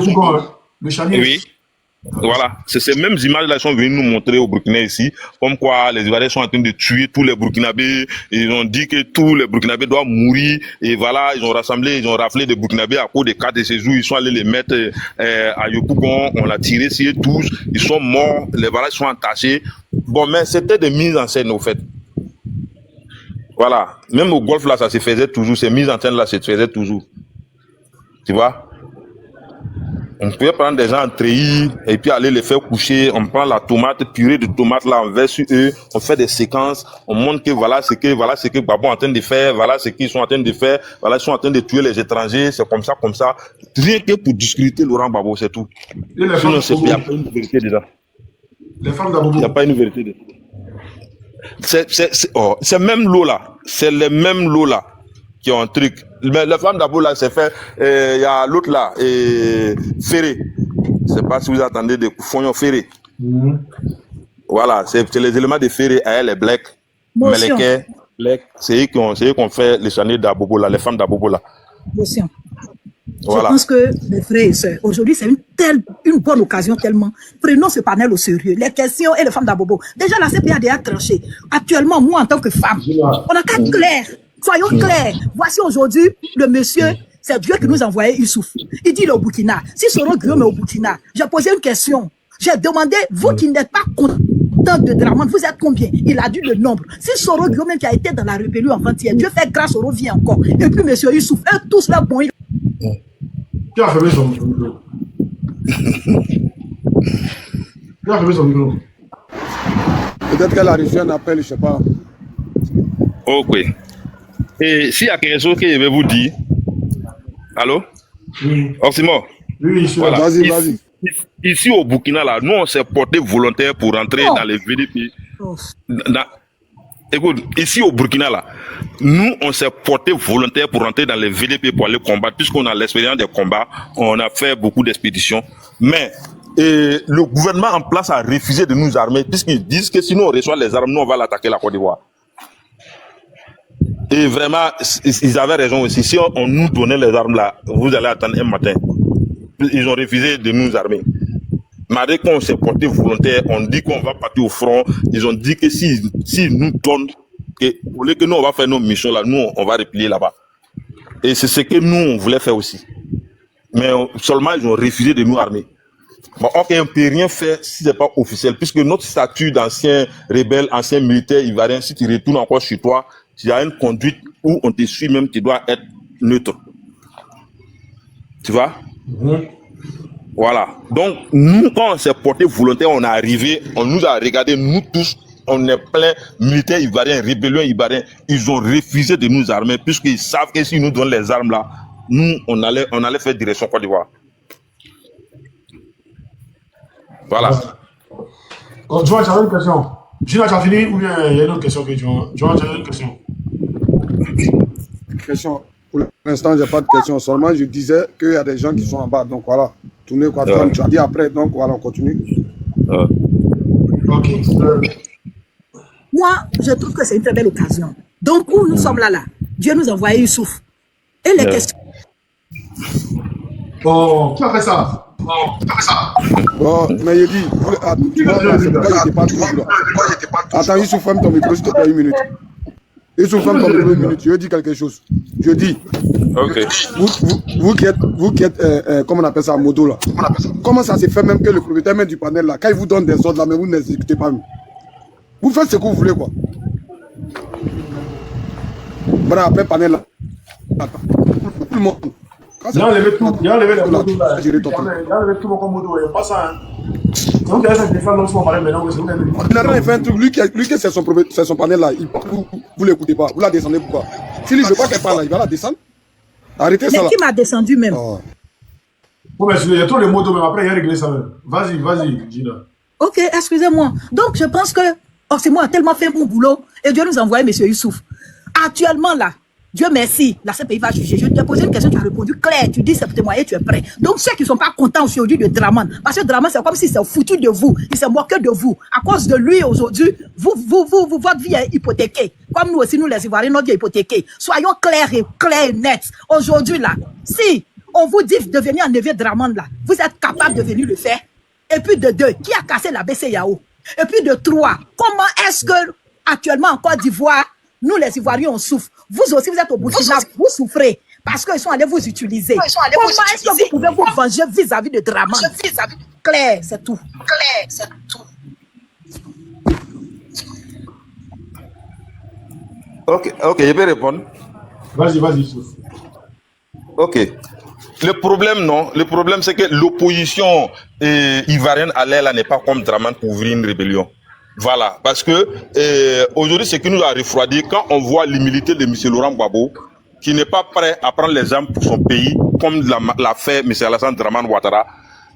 Oui. Voilà, c'est ces mêmes images-là qui sont venues nous montrer au Burkina ici, comme quoi les Ivoiriens sont en train de tuer tous les Burkinabés. Ils ont dit que tous les Burkinabés doivent mourir. Et voilà, ils ont rassemblé, ils ont raflé des Burkinabés à cause des 4 de séjour. Ils sont allés les mettre à Yopougon. On l'a tiré sur eux tous. Ils sont morts. Les Ivoiriens sont entachés. Bon, mais c'était des mises en scène au fait. Voilà, même au golf là, ça se faisait toujours. Ces mises en scène là, ça se faisait toujours. Tu vois? On pouvait prendre des gens en treillis et puis aller les faire coucher. On prend la tomate, purée de tomate là, on verse sur eux. On fait des séquences. On montre que voilà ce que Gbagbo est en train de faire. Voilà ce qu'ils sont en train de faire. Voilà, ils sont en train de tuer les étrangers. C'est comme ça. Rien que pour discréditer Laurent Gbagbo, c'est tout. Sinon, il n'y a pas une vérité dedans. Les femmes d'Abobo. Il n'y a pas une vérité dedans. C'est même l'eau là. C'est les mêmes lots là qui ont un truc. Mais la femme d'abord là, c'est fait. Il y a l'autre là, Ferré. Je ne sais pas si vous attendez de Fognon Ferré. Voilà, c'est les éléments de Ferré, à elle, les Black, Meleke, Black. C'est eux qui ont fait les chanés d'Abobo là, les femmes d'Abobo là. Je pense que, mes frères et sœurs, aujourd'hui, c'est une bonne occasion tellement. Prenons ce panel au sérieux. Les questions et les femmes d'Abobo. Déjà, la CPI a déjà tranché. Actuellement, moi, en tant que femme, on n'a qu'à être clair. Soyons clairs. Voici aujourd'hui le monsieur, c'est Dieu qui nous a envoyé Youssouf. Il dit le Burkina. Si Soro Guillaume est au Burkina, j'ai posé une question. J'ai demandé, vous qui n'êtes pas content de Dramane, vous êtes combien? Il a dit le nombre. Si Soro Guillaume qui a été dans la rébellion avant-hier, Dieu fait grâce, Soro vient encore. Et puis monsieur Youssouf, eux tous là, bon, Qui a fermé son micro? Qui a fermé son micro? Peut-être qu'elle a reçu un appel, je ne sais pas. Ok. Et s'il y a quelque chose que je vais vous dire, allô? Oui. Oxymore? Oui, je suis là. Vas-y, vas-y. Ici au Burkina, là, nous, on s'est porté volontaire pour rentrer dans les VDP. Écoute, ici au Burkina, là, nous, on s'est porté volontaire pour rentrer dans les VDP pour aller combattre, puisqu'on a l'expérience des combats, on a fait beaucoup d'expéditions. Mais le gouvernement en place a refusé de nous armer, puisqu'ils disent que si nous on reçoit les armes, nous, on va l'attaquer la Côte d'Ivoire. Et vraiment, ils avaient raison aussi. Si on nous donnait les armes là, vous allez attendre un matin. Ils ont refusé de nous armer. Malgré qu'on s'est porté volontaire, on dit qu'on va partir au front. Ils ont dit que s'ils nous donnent, au lieu que nous on va faire nos missions là, nous on va replier là-bas. Et c'est ce que nous on voulait faire aussi. Mais seulement ils ont refusé de nous armer. Bon, ok, on ne peut rien faire si ce n'est pas officiel, puisque notre statut d'ancien rebelle, ancien militaire ivoirien, si tu retournes encore chez toi, tu as une conduite où on te suit même, tu dois être neutre. Tu vois? Voilà. Donc, nous, quand on s'est porté volontaire, on est arrivé, on nous a regardé, nous tous, on est plein militaires ivoiriens, rébellions ivoiriens. Ils ont refusé de nous armer, puisqu'ils savent que s'ils nous donnent les armes là, nous, on allait faire direction Côte d'Ivoire. Voilà. Joan, tu as une question. Gina, tu as fini ou bien il y a une autre question que Joan, tu as une question? Question. Pour l'instant, je n'ai pas de question. Seulement, je disais qu'il y a des gens qui sont en bas. Donc voilà. Tournez quoi. Tu as dit après. Donc voilà, on continue. Ok. Moi, je trouve que c'est une très belle occasion. Donc, où nous sommes là, Dieu nous a envoyé Youssouf. Et les questions. Oh, qui a fait ça? Bon, mais il dit, c'est pourquoi j'étais pas toujours là. Attends, Youssouf, ferme ton micro, s'il te plaît, une minute. Youssouf, ferme ton micro, une minute. Je dis quelque chose. Je dis, vous qui êtes, comment on appelle ça, modo là. Comment ça se fait même que le propriétaire même du panel là, quand il vous donne des ordres là, mais vous n'exécutez pas. Vous faites ce que vous voulez, quoi. Voilà, après panel là. Tout le monde. Il a enlevé tout. Il a enlevé les motos là. Il a enlevé tout mon moto. Il n'y a pas ça. C'est vous qui avez fait défendre l'homme sur mon maintenant. Finalement, il fait un truc. Lui qui c'est son panel là. Vous ne l'écoutez pas. Vous la descendez pourquoi? S'il ne veut pas qu'elle parle là, il va la descendre. Arrêtez ça là. Mais qui m'a descendu même? Bon, mais il y a tous les motos, mais après, il a réglé ça même. Vas-y, Gina. Ok, excusez-moi. Donc, je pense que Oxymore a tellement fait un bon boulot et Dieu nous a envoyé M. Youssouf. Actuellement, là, Dieu merci, la CPI va juger. Je t'ai posé une question, tu as répondu clair, tu dis c'est pour témoigner, tu es prêt. Donc ceux qui ne sont pas contents aujourd'hui de Dramane, parce que Dramane c'est comme si c'est foutu de vous, il s'est moqué de vous. À cause de lui aujourd'hui, votre vie est hypothéquée. Comme nous aussi, nous les Ivoiriens, notre vie est hypothéquée. Soyons clairs et nets. Aujourd'hui là, si on vous dit de venir enlever Dramane là, vous êtes capable de venir le faire. Et puis de 2, qui a cassé la BCEAO? Et puis de 3, comment est-ce que actuellement en Côte d'Ivoire, nous les Ivoiriens on souffre? Vous aussi, vous êtes au Burkina, vous souffrez parce qu'ils sont allés vous utiliser. Comment est-ce que vous pouvez vous venger vis-à-vis de Dramane? Claire, c'est tout. Ok, je peux répondre. Vas-y, Youssouf. Ok. Le problème c'est que l'opposition ivoirienne à l'air là n'est pas comme Dramane pour ouvrir une rébellion. Voilà, parce que aujourd'hui, ce qui nous a refroidi, quand on voit l'humilité de M. Laurent Gbagbo, qui n'est pas prêt à prendre les armes pour son pays, comme l'a fait M. Alassane Dramane Ouattara,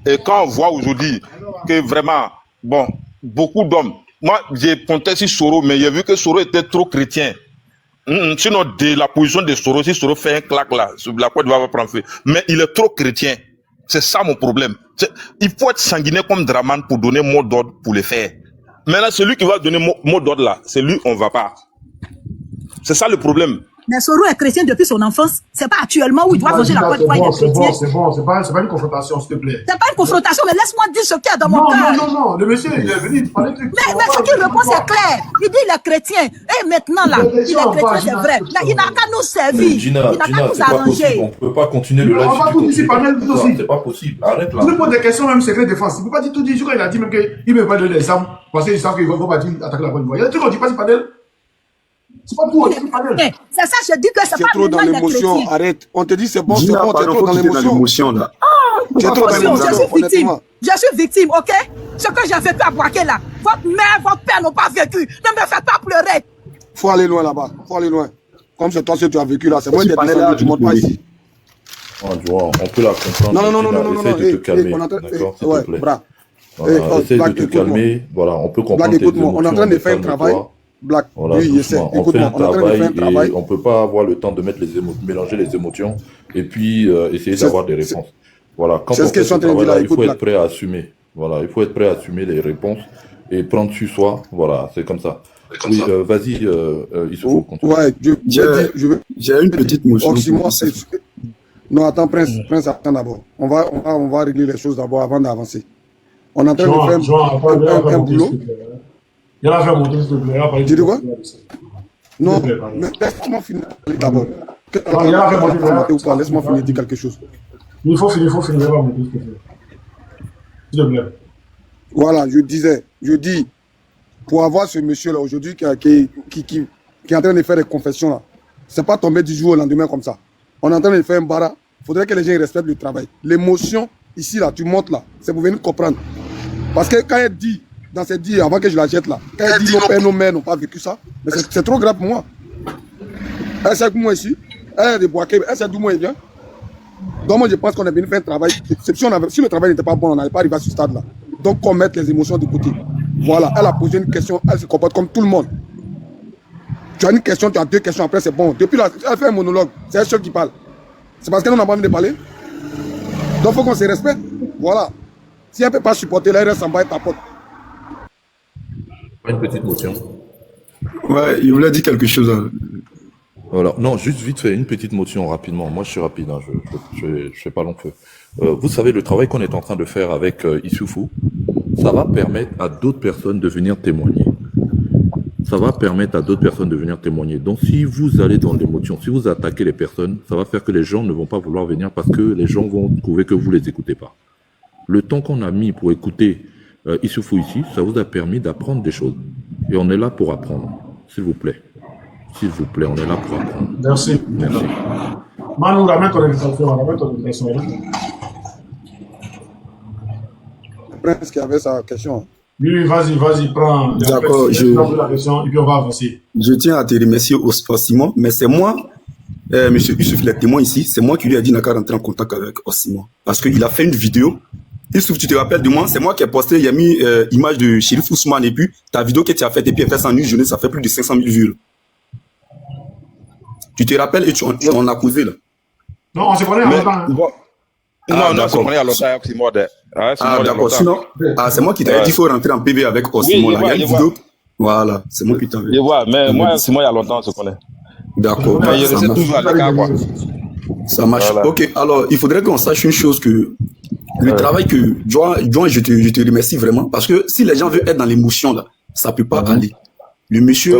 et quand on voit aujourd'hui que vraiment, bon, beaucoup d'hommes, moi j'ai compté sur Soro, mais j'ai vu que Soro était trop chrétien. Sinon, de la position de Soro, si Soro fait un claque là, la Côte d'Ivoire va prendre feu. Mais il est trop chrétien. C'est ça mon problème. Il faut être sanguinaire comme Dramane pour donner mot d'ordre pour le faire. Maintenant, celui qui va donner mot d'ordre là, c'est lui, on ne va pas. C'est ça le problème. Mais Soro est chrétien depuis son enfance. C'est pas actuellement où il doit changer la foi de foi. C'est bon. C'est pas une confrontation, s'il te plaît. C'est pas une confrontation, mais laisse-moi dire ce qu'il y a dans mon cœur. Non. Le monsieur, il est venu, il parlait de trucs. Mais ce qu'il répond, c'est clair. Il dit il est chrétien. Et maintenant, là, il est chrétien, c'est vrai. Là, il n'a qu'à nous servir. Il n'a qu'à nous arranger. On ne peut pas continuer le live. On va tout ici, panel aussi. C'est pas possible. Arrête là. Tu me poses des questions, même secret défense. Il ne peut pas dire tout. Il a dit même qu'il ne peut pas donner l'exemple parce qu'ils savent qu'il ne va pas attaquer la bonne voie. Il y a des trucs qu'on ne dit pas si panel. C'est pas tout, c'est ça, je dis que c'est pas trop dans l'émotion. Arrête. On te dit c'est bon, t'es trop dans l'émotion. Là. Tu es trop dans l'émotion. Je suis victime, ok? Ce que j'ai vécu à Boaké là, votre mère, votre père n'ont pas vécu. Ne me faites pas pleurer. Faut aller loin là-bas. Faut aller loin. Comme c'est toi ce que tu as vécu là. C'est moi qui ai descendu, tu ne montes pas ici. On peut la comprendre. Non. Essaye de te calmer. D'accord, s'il te plaît. Essaye de te calmer. Voilà, on peut comprendre tes émotions. On est en train de faire un travail. Black. Voilà, oui, on fait un travail et on ne peut pas avoir le temps de mettre mélanger les émotions et puis essayer d'avoir des réponses. Voilà, quand on fait ce travail-là, il faut être prêt à assumer. Voilà, il faut être prêt à assumer les réponses et prendre sur soi. Voilà, c'est comme ça. Oui, vas-y, il se faut continuer. Ouais, j'ai une petite motion. Non, attends, Prince, attends d'abord. On va régler les choses d'abord avant d'avancer. On est en train de faire un boulot. Il y a la fait monter, s'il te plaît. Tu dis quoi? Non, mais laisse-moi finir d'abord. Laisse-moi finir de dire quelque chose. Il faut finir, s'il te plaît. Voilà, je dis, pour avoir ce monsieur-là aujourd'hui qui est en train de faire des confessions là, c'est pas tomber du jour au lendemain comme ça. On est en train de faire un bara. Il faudrait que les gens respectent le travail. L'émotion, ici là, tu montes là, c'est pour venir comprendre. Parce que quand elle dit, dans cette dit avant que je la jette là, quand elle dit nos pères, nos mères n'ont pas vécu ça, mais c'est trop grave pour moi. Elle sait que moi ici, elle est de Boaké, elle sait d'où moi elle vient. Donc moi je pense qu'on est venu faire un travail. Si le travail n'était pas bon, on n'allait pas arriver à ce stade là. Donc qu'on mette les émotions de côté. Voilà, elle a posé une question, elle se comporte comme tout le monde. Tu as une question, tu as deux questions, après c'est bon. Depuis là, elle fait un monologue, c'est elle seule qui parle. C'est parce qu'elle n'a pas envie de parler. Donc il faut qu'on se respecte. Voilà. Si elle ne peut pas supporter, là, elle reste en bas et tapote. Une petite motion. Ouais, il voulait dire quelque chose. Voilà. Non, juste vite fait, une petite motion rapidement. Moi, je suis rapide, hein. Je fais pas long feu. Vous savez, le travail qu'on est en train de faire avec Issoufou, ça va permettre à d'autres personnes de venir témoigner. Ça va permettre à d'autres personnes de venir témoigner. Donc, si vous allez dans l'émotion, si vous attaquez les personnes, ça va faire que les gens ne vont pas vouloir venir parce que les gens vont trouver que vous les écoutez pas. Le temps qu'on a mis pour écouter Issoufou ici, ça vous a permis d'apprendre des choses. Et on est là pour apprendre. S'il vous plaît. S'il vous plaît, on est là pour apprendre. Merci. Merci. Manu, ramène ton invitation. Prince qui avait sa question. Oui, vas-y, prends. D'accord, la question et puis on va avancer. Je tiens à te remercier au Simon, mais c'est moi, monsieur Youssouf, le témoin ici, c'est moi qui lui ai dit n'a qu'à rentrer en contact avec Simon. Parce qu'il a fait une vidéo. Youssouf, tu te rappelles de moi, c'est moi qui ai posté, il y a mis image de Chérif Ousmane et puis ta vidéo que tu as faite et puis elle fait ça en une journée, ça fait plus de 500 000 vues. Tu te rappelles et on a causé là. Non, on se connaît à longtemps. Non, on se connaît à longtemps, Simon. D'accord, sinon, c'est moi qui t'ai dit qu'il faut rentrer en PV avec Simon là. Il y a une vidéo. Voilà, c'est moi qui t'ai dit. Je vois, mais moi, Simon, il y a longtemps, on se connaît. D'accord. Mais je sais toujours à l'écart, quoi. Ça marche. Voilà. Ok, alors il faudrait qu'on sache une chose que le travail que Joan, je te remercie vraiment parce que si les gens veulent être dans l'émotion là, ça peut pas aller. Le monsieur,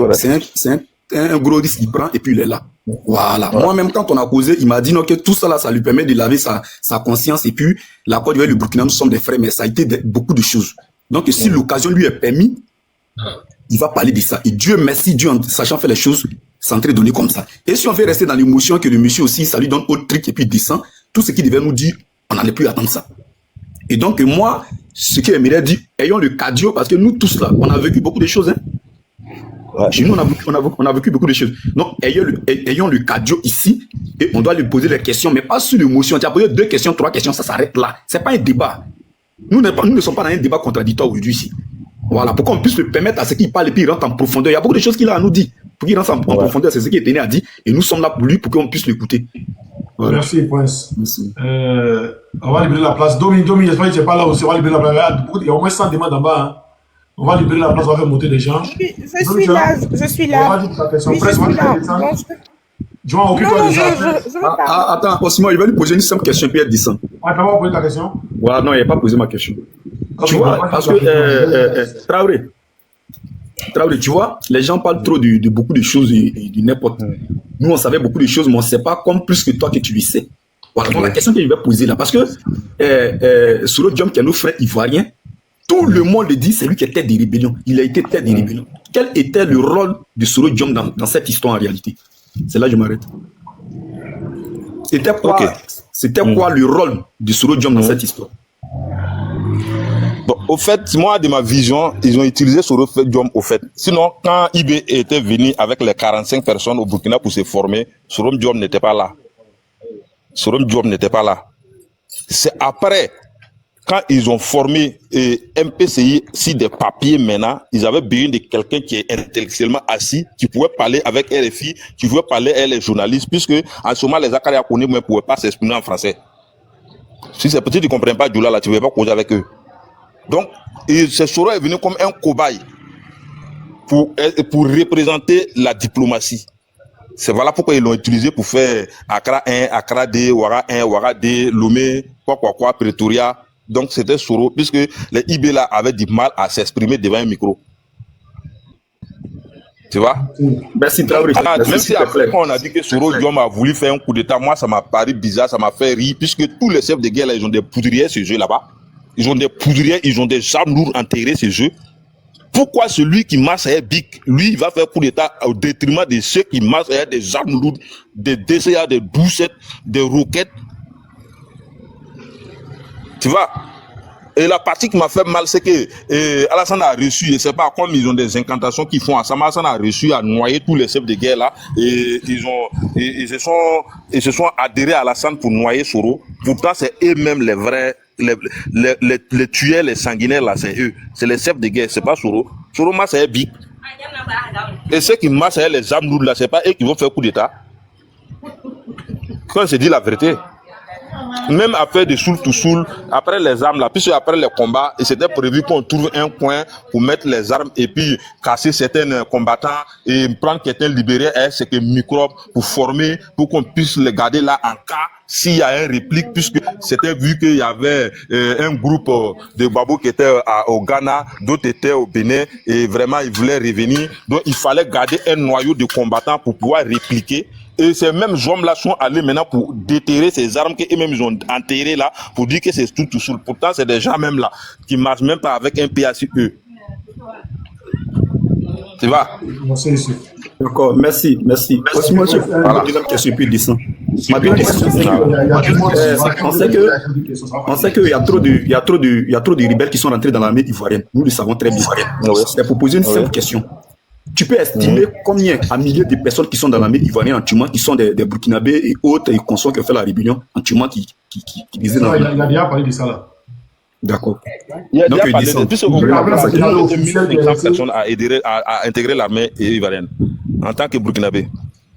c'est un gros risque qu'il prend et puis il est là. Voilà. Moi-même, quand on a causé, il m'a dit non, que tout ça là, ça lui permet de laver sa conscience et puis la Côte d'Ivoire et le Burkina, nous sommes des frères, mais ça a été beaucoup de choses. Donc si l'occasion lui est permis, il va parler de ça. Et Dieu merci, Dieu en sachant faire les choses, c'est en train de donner comme ça. Et si on veut rester dans l'émotion que le monsieur aussi, ça lui donne autre truc et puis il descend, tout ce qu'il devait nous dire, on n'allait plus attendre ça. Et donc moi, ce qu'il aimerait dire, ayons le cardio, parce que nous tous là, on a vécu beaucoup de choses. Hein. Chez nous, on a vécu beaucoup de choses. Donc, ayons le cardio ici et on doit lui poser des questions, mais pas sur l'émotion. Tu as posé 2 questions, 3 questions, ça s'arrête là. C'est pas un débat. Nous ne sommes pas dans un débat contradictoire aujourd'hui ici. Voilà, pour qu'on puisse le permettre à ce qu'il parle et puis il rentre en profondeur. Il y a beaucoup de choses qu'il a à nous dire. Pour qu'il rentre en profondeur, c'est ce qu'il est à dire. Et nous sommes là pour lui, pour qu'on puisse l'écouter. Voilà. Merci, Prince. On va libérer la place. Domi, j'espère que tu n'es pas là aussi. On va libérer la place. Il y a au moins 100 demandes en bas. Hein. On va libérer la place, on va faire monter les gens. Je suis là. On va dire ta question. Oui, je suis là. Joan, occupe-toi de ça. Attends, Osimo, il va lui poser une simple question, puis elle descend. Ah, t'as pas posé ta question? Voilà, non, il n'a pas posé ma question. Okay, tu vois, parce que Traoré, tu vois, les gens parlent trop de beaucoup de choses et de n'importe. Nous, on savait beaucoup de choses, mais on ne sait pas comme plus que toi que tu le sais. Voilà, donc la question que je vais poser là, parce que Soro Diom, qui est nos frères ivoiriens, tout le monde le dit, c'est lui qui est tête des rébellions. Il a été tête des rébellions. Quel était le rôle de Soro Diom dans cette histoire en réalité? C'est là que je m'arrête. C'était quoi le rôle de Soro Diom dans cette histoire? Bon, au fait, moi, de ma vision, ils ont utilisé Soro Diom au fait. Sinon, quand IB était venu avec les 45 personnes au Burkina pour se former, Soro Diom n'était pas là. Soro Diom n'était pas là. C'est après, quand ils ont formé MPCI sur des papiers maintenant, ils avaient besoin de quelqu'un qui est intellectuellement assis, qui pouvait parler avec RFI, qui pouvait parler avec les journalistes, puisque en ce moment, les Akaria Kone ne pouvaient pas s'exprimer en français. Si c'est petit, tu ne comprends pas Djoula, là, tu ne pouvais pas causer avec eux. Donc, ce Soro est venu comme un cobaye pour représenter la diplomatie. C'est voilà pourquoi ils l'ont utilisé pour faire Accra 1, Accra 2, Ouaga 1, Ouaga 2, Lomé, quoi, Pretoria. Donc c'était Soro, puisque les IB là avaient du mal à s'exprimer devant un micro. Tu vois? Merci Traoré. Même si après on a dit que Soro Diom a voulu faire un coup d'état, moi ça m'a paru bizarre, ça m'a fait rire, puisque tous les chefs de guerre là, ils ont des poudriers ces jeux là-bas. Ils ont des poudriers, ils ont des armes lourdes enterrées ces jeux. Pourquoi celui qui marche avec BIC, lui, il va faire coup d'état au détriment de ceux qui marchent avec des armes lourdes, des DCA, des 12-7, des roquettes? Tu vois? Et la partie qui m'a fait mal, c'est que Alassane a reçu, je ne sais pas, comme ils ont des incantations qu'ils font ensemble, Alassane a reçu à noyer tous les chefs de guerre là, et ils se sont adhérés à Alassane pour noyer Soro. Pourtant, c'est eux-mêmes les vrais, les tueurs, les sanguinaires là, c'est eux. C'est les chefs de guerre, c'est pas Soro. Soro, moi, c'est BIC. Et ceux qui marchent avec les armes lourdes là, c'est pas eux qui vont faire coup d'état. Quand je dis la vérité. Même après des soul to soul, après les armes là, puisque après les combats, et c'était prévu qu'on trouve un coin pour mettre les armes et puis casser certains combattants et prendre quelqu'un libéré, c'est que microbes pour former, pour qu'on puisse les garder là en cas s'il y a un réplique, puisque c'était vu qu'il y avait un groupe de babos qui était au Ghana, d'autres étaient au Bénin et vraiment ils voulaient revenir, donc il fallait garder un noyau de combattants pour pouvoir répliquer. Et ces mêmes hommes-là sont allés maintenant pour déterrer ces armes qu'eux-mêmes ils ont enterrées là, pour dire que c'est tout seul. Pourtant, c'est des gens même là, qui ne marchent même pas avec un PACE. Tu vois? D'accord, merci. Aussi, moi, voilà. Deuxième question, puis descend. Ma deuxième question, c'est on sait qu'il y a trop de rebelles qui sont rentrés dans l'armée ivoirienne. Nous le savons très bien. C'est pour poser une simple question. Tu peux estimer combien à milliers de personnes qui sont dans l'armée ivoirienne en Tchouman, qui sont des Burkinabés et autres et consorts qui ont fait la rébellion en Tchouman qui disaient dans il a déjà parlé de ça là. D'accord. Il a déjà parlé de plus de personnes à intégrer l'armée ivoirienne en tant que Burkinabé.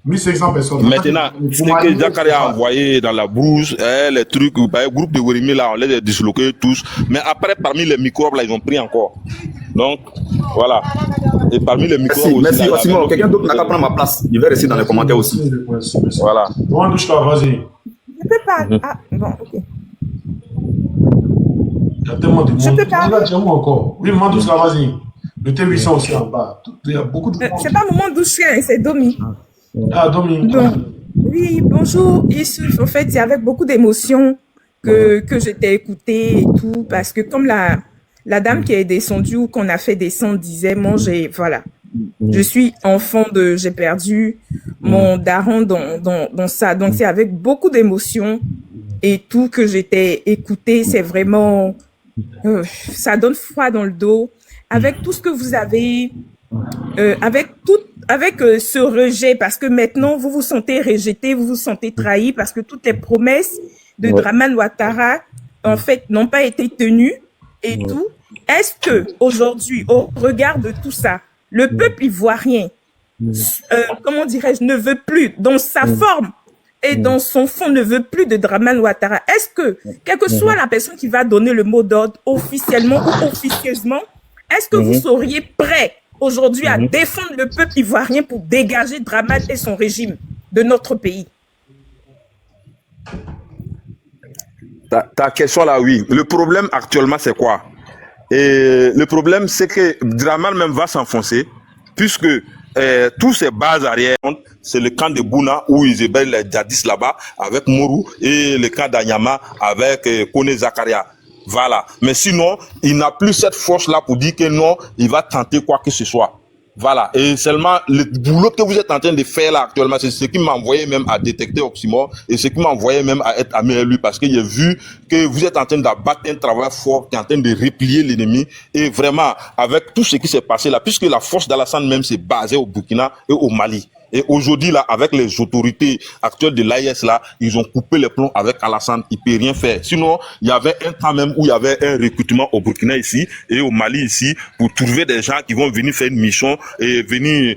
1500 personnes. Maintenant, ce que Dakar a envoyé dans la brousse, les trucs, le groupe de Wérimi là, on les a disloqués tous. Mais après, parmi les microbes là, ils ont pris encore. Donc, voilà. Et parmi les microbes merci aussi. Merci, quelqu'un d'autre n'a qu'à prendre ma place. Je vais rester dans les commentaires aussi. Voilà. Vas-y. Je peux pas. Ah, bon, ok. Il y a tellement de monde. Je peux pas. Encore. Oui, Mandouchka, vas-y. Le T800 aussi en bas. Il y a beaucoup de monde. C'est pas Maman Douchien, c'est Domi. Ah, Domi. Bon. Oui, bonjour, Youssouf. En fait, c'est avec beaucoup d'émotion que je t'ai écouté et tout, parce que comme la dame qui est descendue ou qu'on a fait descendre disait, moi, voilà. Je suis enfant j'ai perdu mon daron dans ça. Donc, c'est avec beaucoup d'émotion et tout que j'étais écouté. C'est vraiment, ça donne froid dans le dos. Avec tout ce que vous avez, avec ce rejet, parce que maintenant, vous vous sentez rejeté, vous vous sentez trahi, parce que toutes les promesses de Dramane Ouattara, en fait, n'ont pas été tenues et tout. Est-ce que aujourd'hui, au regard de tout ça, le peuple ivoirien, comment dirais-je, ne veut plus, dans sa forme et dans son fond, ne veut plus de Dramane Ouattara? Est-ce que, quelle que soit la personne qui va donner le mot d'ordre officiellement ou officieusement, est-ce que vous seriez prêt aujourd'hui à défendre le peuple ivoirien pour dégager Dramane et son régime? de notre pays. Ta question là, oui. Le problème actuellement, c'est quoi? Et le problème, c'est que Draman même va s'enfoncer, puisque tous ces bases arrière, c'est le camp de Bouna où ils hébergent les djihadistes là-bas avec Mourou et le camp d'Anyama avec Kone Zakaria. Voilà. Mais sinon, il n'a plus cette force-là pour dire que non, il va tenter quoi que ce soit. Voilà. Et seulement le boulot que vous êtes en train de faire là actuellement, c'est ce qui m'a envoyé même à détecter Oxymore et ce qui m'a envoyé même à être ami avec lui parce que j'ai vu que vous êtes en train d'abattre un travail fort, qui est en train de replier l'ennemi et vraiment avec tout ce qui s'est passé là, puisque la force d'Alassane même s'est basée au Burkina et au Mali. Et aujourd'hui, là, avec les autorités actuelles de l'AIS, là, ils ont coupé les plombs avec Alassane. Il ne peut rien faire. Sinon, il y avait un temps même où il y avait un recrutement au Burkina ici et au Mali ici pour trouver des gens qui vont venir faire une mission et venir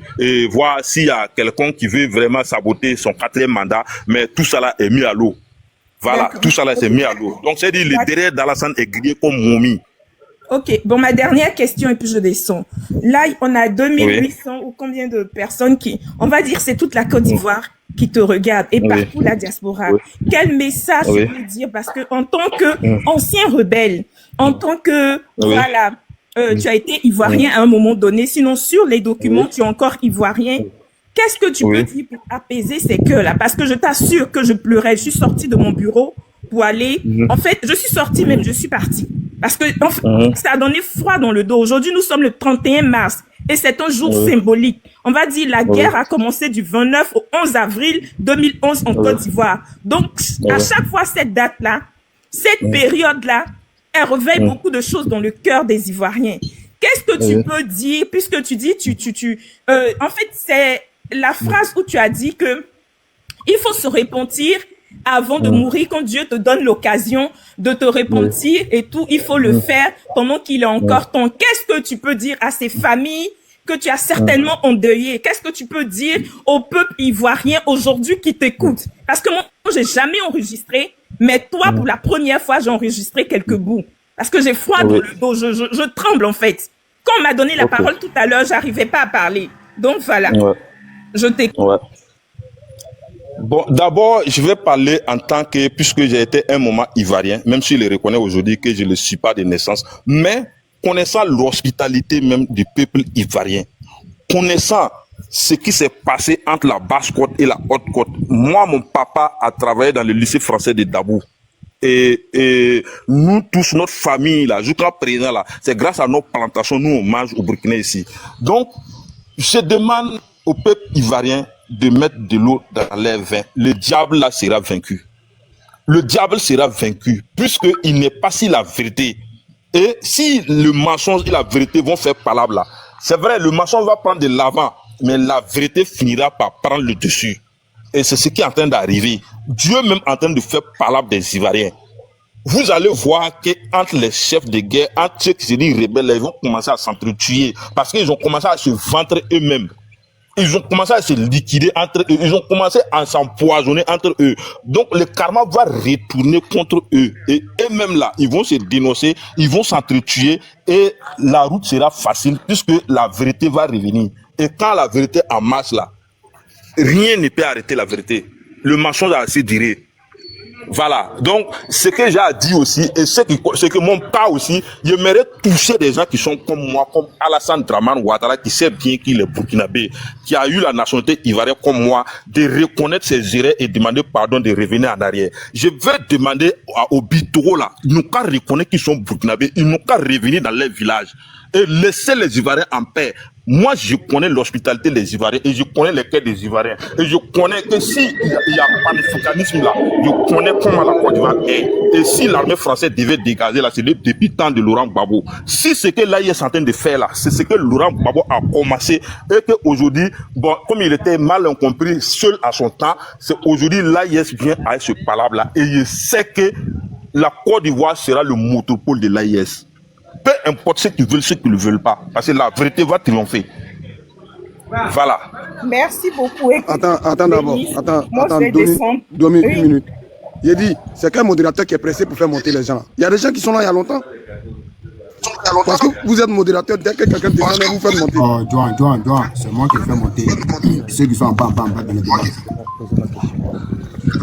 voir s'il y a quelqu'un qui veut vraiment saboter son 4e mandat. Mais tout ça là est mis à l'eau. Voilà, tout ça là c'est mis à l'eau. Donc, c'est-à-dire le derrière d'Alassane est grillé comme momie. Ok, bon, ma dernière question et puis je descends. Là, on a 2800 ou combien de personnes qui, on va dire, c'est toute la Côte d'Ivoire qui te regarde et partout la diaspora. Quel message tu peux dire? Parce que en tant qu'ancien rebelle, en tant que, voilà, tu as été ivoirien à un moment donné, sinon sur les documents, tu es encore ivoirien. Qu'est-ce que tu peux dire pour apaiser ces cœurs-là? Parce que je t'assure que je pleurais. Je suis sortie de mon bureau pour aller, en fait, je suis sortie même, je suis partie. Parce que ça a donné froid dans le dos. Aujourd'hui, nous sommes le 31 mars et c'est un jour symbolique. On va dire la guerre a commencé du 29 au 11 avril 2011 en Côte d'Ivoire. Donc, à chaque fois, cette date-là, cette période-là, elle réveille beaucoup de choses dans le cœur des Ivoiriens. Qu'est-ce que tu peux dire, puisque tu dis, en fait, c'est la phrase où tu as dit que il faut se repentir avant de mourir, quand Dieu te donne l'occasion de te repentir et tout, il faut le faire pendant qu'il est encore temps. Qu'est-ce que tu peux dire à ces familles que tu as certainement endeuillées? Qu'est-ce que tu peux dire au peuple ivoirien aujourd'hui qui t'écoute? Parce que moi, j'ai jamais enregistré, mais toi, pour la première fois, j'ai enregistré quelques bouts. Parce que j'ai froid dans le dos, je tremble en fait. Quand on m'a donné la parole tout à l'heure, j'arrivais pas à parler. Donc voilà, je t'écoute. Bon, d'abord, je vais parler en tant que, puisque j'ai été un moment ivoirien, même si je le reconnais aujourd'hui que je ne le suis pas de naissance, mais connaissant l'hospitalité même du peuple ivoirien, connaissant ce qui s'est passé entre la Basse-Côte et la Haute-Côte. Moi, mon papa a travaillé dans le lycée français de Dabou. Et nous tous, notre famille, là, jusqu'à présent, là, c'est grâce à nos plantations, nous, on mange au Burkina ici. Donc, je demande au peuple ivoirien de mettre de l'eau dans les vins. Le diable là sera vaincu. Le diable sera vaincu puisqu'il n'est pas si la vérité. Et si le mensonge et la vérité vont faire palabre là, c'est vrai, le mensonge va prendre de l'avant, mais la vérité finira par prendre le dessus. Et c'est ce qui est en train d'arriver. Dieu même en train de faire palabre des Ivoiriens. Vous allez voir qu'entre les chefs de guerre, entre ceux qui se disent rebelles, ils vont commencer à s'entretuer parce qu'ils ont commencé à se vendre eux-mêmes. Ils ont commencé à se liquider entre eux. Ils ont commencé à s'empoisonner entre eux. Donc, le karma va retourner contre eux. Et eux-mêmes là, ils vont se dénoncer, ils vont s'entretuer et la route sera facile puisque la vérité va revenir. Et quand la vérité en marche là, rien ne peut arrêter la vérité. Le mensonge a assez duré. Voilà. Donc, ce que j'ai à dire aussi, et ce que mon pas aussi, j'aimerais toucher des gens qui sont comme moi, comme Alassane Dramane Ouattara, qui sait bien qu'il est burkinabé, qui a eu la nationalité ivoirienne comme moi, de reconnaître ses erreurs et demander pardon de revenir en arrière. Je vais demander aux Bitoro là, ils n'ont qu'à reconnaître qu'ils sont burkinabés, ils n'ont qu'à revenir dans leur village et laisser les Ivoiriens en paix. Moi, je connais l'hospitalité des Ivoiriens et je connais les quais des Ivoiriens. Et je connais que si il y a panafricanisme là, je connais comment la Côte d'Ivoire est. Et si l'armée française devait dégager là, c'est depuis le temps de Laurent Gbagbo. Si ce que l'AIS est en train de faire là, c'est ce que Laurent Gbagbo a commencé et qu'aujourd'hui, bon, comme il était mal compris, seul à son temps, c'est aujourd'hui l'AIS vient avec ce palabre là. Et je sais que la Côte d'Ivoire sera le monopole de l'AIS. Peu importe ceux qui veulent, ceux qui ne le veulent pas. Parce que la vérité va triompher. Voilà. Merci beaucoup. Attends d'abord. Attends, donne une minute. Il dit, c'est qu'un modérateur qui est pressé pour faire monter les gens. Il y a des gens qui sont là il y a longtemps. Parce que vous êtes modérateur, dès que quelqu'un descend, vous faites monter. Oh, Joan, c'est moi qui fais monter ceux qui sont en bas dans les demandes.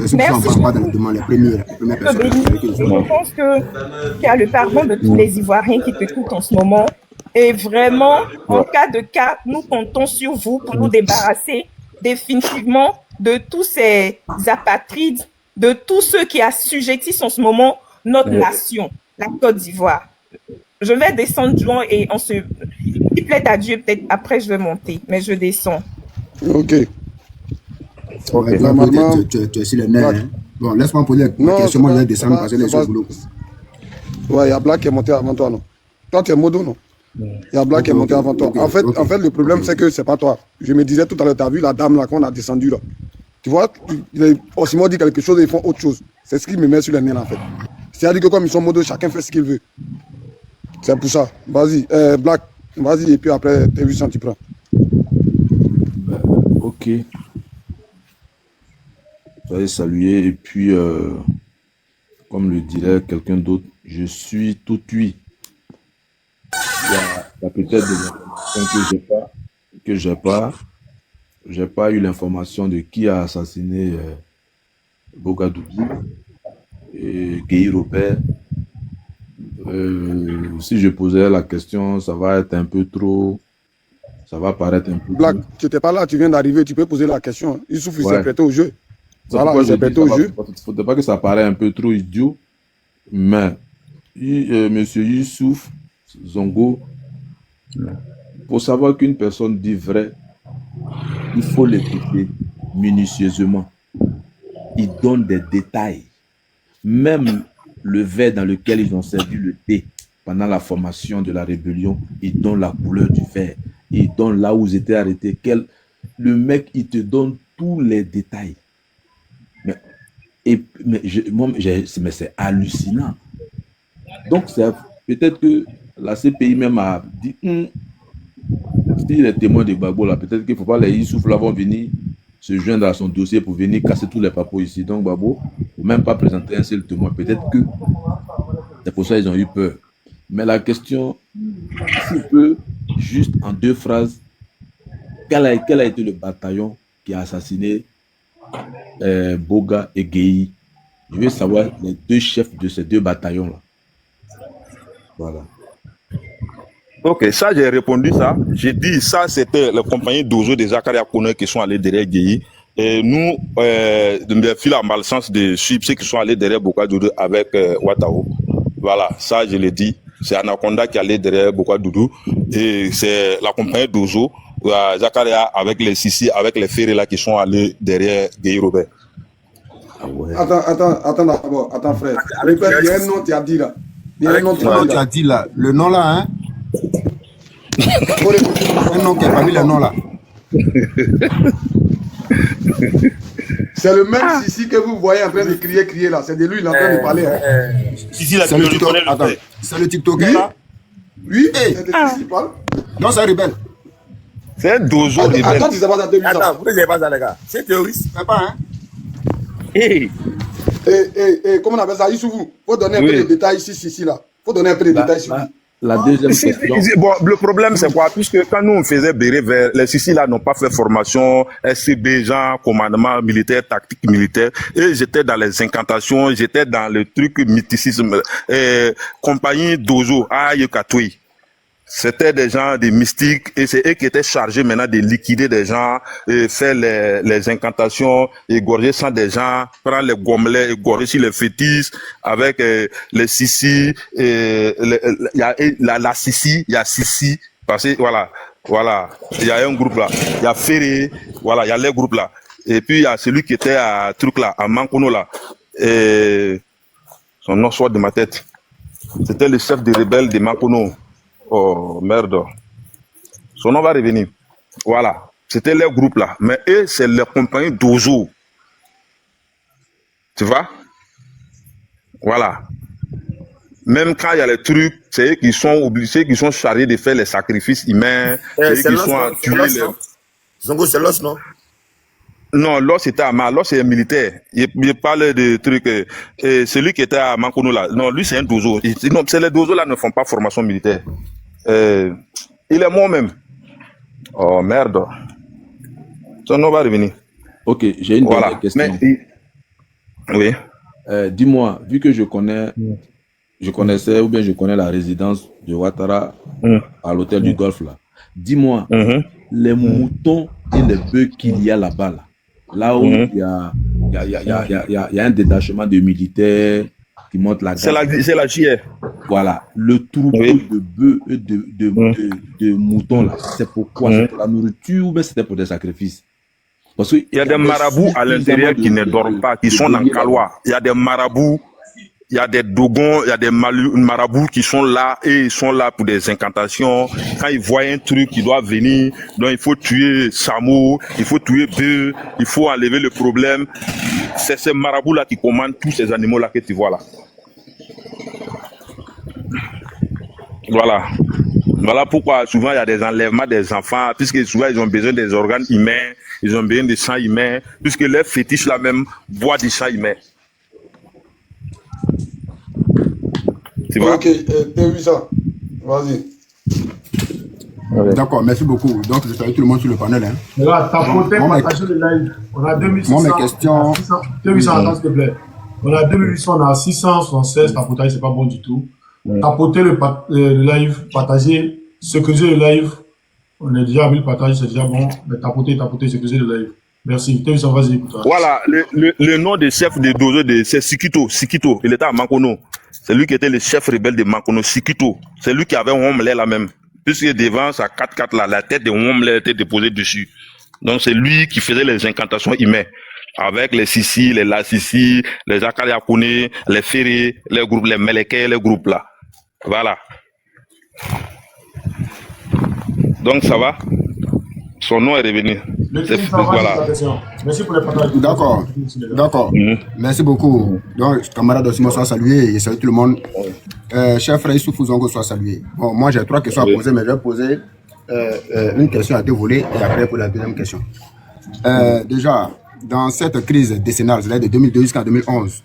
Ceux qui sont en bas dans les demandes, les premières personnes. Je pense qu'il y a le pardon de tous les Ivoiriens qui t'écoutent en ce moment. Et vraiment, en cas de cas, nous comptons sur vous pour nous débarrasser définitivement de tous ces apatrides, de tous ceux qui assujettissent en ce moment notre nation, la Côte d'Ivoire. Je vais descendre, Joan, et on se... Il plaît à Dieu, peut-être après je vais monter, mais je descends. Ok. Normalement, tu es sur les nerfs. Hein? Bon, laisse-moi poser la question, moi je vais descendre parce que les choses boulot. Ouais, il y a Black qui est monté avant toi, non? Toi, tu es modo, non? Il y a Black qui est monté avant toi. En fait, le problème, c'est que c'est pas toi. Je me disais tout à l'heure, tu as vu la dame là qu'on a descendue là. Tu vois, Simon dit quelque chose et ils font autre chose. C'est ce qui me met sur les nerfs en fait. C'est-à-dire que comme ils sont modo, chacun fait ce qu'il veut. C'est pour ça. Vas-y, Black, vas-y, et puis après, tes 800, tu prends. Ok. J'allais saluer, et puis, comme le dirait quelqu'un d'autre, je suis tout oui. Il y a peut-être des informations que j'ai pas eu l'information de qui a assassiné Bogadougou et Gueye Robert. Si je posais la question, ça va être un peu trop. Ça va paraître un peu. Black, tu n'étais pas là, tu viens d'arriver, tu peux poser la question. Youssouf, il s'est prêté au jeu. Voilà, il s'est prêté au jeu. Il ne faudrait pas que ça paraisse un peu trop idiot, mais monsieur Youssouf Zongo, pour savoir qu'une personne dit vrai, il faut l'écouter minutieusement. Il donne des détails. Même le verre dans lequel ils ont servi le thé pendant la formation de la rébellion, il donne la couleur du verre. Il donne là où ils étaient arrêtés. Le mec, il te donne tous les détails. Mais c'est hallucinant. Donc, c'est peut-être que la CPI même a dit, si les témoins de Gbagbo, là, peut-être qu'il ne faut pas les Youssouf là vont venir se joindre à son dossier pour venir casser tous les papos ici. Donc, Gbagbo, il ne faut même pas présenter un seul témoin. Peut-être que c'est pour ça qu'ils ont eu peur. Mais la question, s'il peut, juste en 2 phrases, quel a été le bataillon qui a assassiné Boga et Gueye? Je veux savoir les 2 chefs de ces 2 bataillons-là. Voilà. Ok, ça j'ai répondu ça. J'ai dit ça c'était les compagnies d'Ozo des Zakaria Kone qui sont allés derrière Gueye. Et nous, de fil à malchance de suivre ceux qui sont allés derrière Bogadougou avec Ouattao. Voilà, ça je l'ai dit. C'est Anaconda qui allait derrière Bogadougou. Et c'est la compagnie d'Ozo, Zakaria avec les Sissi, avec les Ferré là qui sont allés derrière Gueye Robert. Ah ouais. Attends d'abord, attends frère. Répète, il y a un nom tu as dit là. Il y a un nom tu as dit là. Le nom là, hein? Un nom qui a pas mis le nom là. C'est le même Sissi que vous voyez en train de crier là. C'est de lui, il est en train de parler. Sissi, là, c'est le TikToker là. Oui, c'est de Sissi qui parle. Non, c'est un rebelle. C'est un dozo rebelle. Attends, tu sais pas ça 2000 ans. Attends, vous ne savez pas ça, les gars. C'est terroriste. C'est pas, hein? Comment on appelle ça? Issoufou, faut donner un peu de détails ici, là. Faut donner un peu de détails sur lui. La deuxième question. Bon, le problème, c'est quoi? Puisque quand nous, on faisait bérer vers les Sissi, là, n'ont pas fait formation, SCB, genre, commandement militaire, tactique militaire, et j'étais dans les incantations, j'étais dans le truc mysticisme, compagnie d'Ozo, Ayekatoui. C'était des gens, des mystiques, et c'est eux qui étaient chargés maintenant de liquider des gens, et faire les incantations, égorger sans des gens, prendre les gommelets, égorger sur les fétiches, avec les Sissi, il y a la Sissi, il y a Sissi, parce que voilà, il y a un groupe là, il y a Ferré, voilà, il y a les groupes là, et puis il y a celui qui était à truc là, à Mankono là, et son nom sort de ma tête, c'était le chef des rebelles de Mankono. Oh merde. Son nom va revenir. Voilà. C'était les groupes là. Mais eux, c'est les compagnies d'Ozo. Tu vois? Voilà. Même quand il y a les trucs, c'est eux qui sont obligés, qui sont chargés de faire les sacrifices humains. C'est eux qui sont à tuer les. Zongo, c'est l'os, non? Non, Loss c'était à Loss c'est un militaire. Il parle de trucs. Celui qui était à Mankono là, non, lui c'est un dozo. Non, c'est les dozos là ne font pas formation militaire. Il est mort même. Oh merde. Son nom va revenir. Ok, j'ai une dernière question. Oui. Dis-moi, vu que je connais la résidence de Ouattara à l'hôtel du Golfe là. Dis-moi, les moutons et les bœufs qu'il y a là-bas, là où il y a un détachement de militaires qui montent la garde. C'est la JR. Voilà, le troupeau de bœufs et de moutons là, c'est pourquoi? C'est pour la nourriture ou bien c'était pour des sacrifices? Parce que il y a des marabouts à l'intérieur qui ne dorment pas, qui sont dans Kaloa. Il y a des marabouts, il y a des dogons, il y a des marabouts qui sont là et ils sont là pour des incantations. Quand ils voient un truc qui doit venir, donc il faut tuer Samo, il faut tuer Beu, il faut enlever le problème. C'est ces marabouts-là qui commandent tous ces animaux-là que tu vois là. Voilà. Voilà pourquoi souvent il y a des enlèvements des enfants, puisque souvent ils ont besoin des organes humains, ils ont besoin de sang humain, puisque les fétiches là même boivent du sang humain. Tu vois? Ok, T800, vas-y. D'accord, merci beaucoup. Donc, je salue tout le monde sur le panel. Hein. Là, tapotez, partagez le live. On a 2600. Moi, mes questions. T800, attends, s'il te plaît. On a 2800, on a 676. Tapotage, c'est pas bon du tout. Tapotez le live, partagez, sécurisez le live. On est déjà à 1000 partages, c'est déjà bon. Mais tapotez, sécurisez le live. Merci. T800, vas-y pour toi. Voilà, le nom de chef de Dozo, c'est Sikito. Sikito, il était à Mankono. C'est lui qui était le chef rebelle de Mankono, Sikito. C'est lui qui avait un Womblé là même. Puisque devant sa 4x4 là, la tête de Womblé était déposée dessus. Donc c'est lui qui faisait les incantations humaines. Avec les Sissi, les Lassissi, les Akaliakone, les Ferré, les groupes, les Meleke, les groupes là. Voilà. Donc ça va. Son nom est revenu. Voilà. Merci pour les partages. D'accord. Merci beaucoup. Donc, camarade Osimo soit salué et salut tout le monde. Cher frère Issoufou Zongo soit salué. Bon, moi j'ai 3 questions à poser, mais je vais poser une question à 2 volets et après pour la deuxième question. Déjà, dans cette crise décennale, c'est-à-dire de 2002 jusqu'en 2011,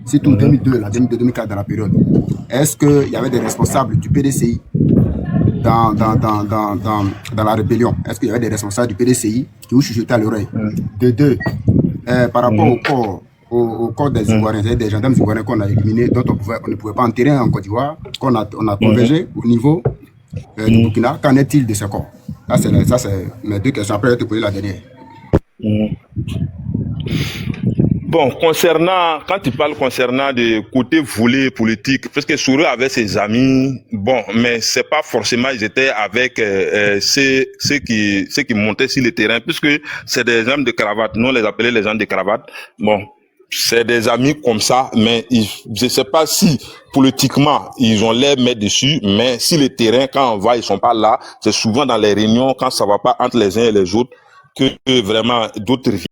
surtout 2002, la 2002-2004 dans la période, est-ce qu'il y avait des responsables du PDCI dans la rébellion? Est-ce qu'il y avait des responsables du PDCI qui vous chuchotaient à l'oreille? De 2, par rapport au corps des Ivoiriens, c'est-à-dire des gendarmes ivoiriens qu'on a éliminés, dont on ne pouvait pas enterrer en Côte d'Ivoire, qu'on a convergé au niveau du Burkina, qu'en est-il de ce corps? Ça, c'est mes 2 questions. Après, je vais te poser la dernière. Bon, quand tu parles concernant des côtés volés politiques, parce que Souré avait ses amis, bon, mais c'est pas forcément ils étaient avec ceux qui montaient sur le terrain, puisque c'est des hommes de cravate, nous on les appelait les gens de cravate. Bon, c'est des amis comme ça, mais je sais pas si politiquement ils ont l'air mettre dessus, mais si le terrain quand on va ils sont pas là, c'est souvent dans les réunions quand ça va pas entre les uns et les autres que vraiment d'autres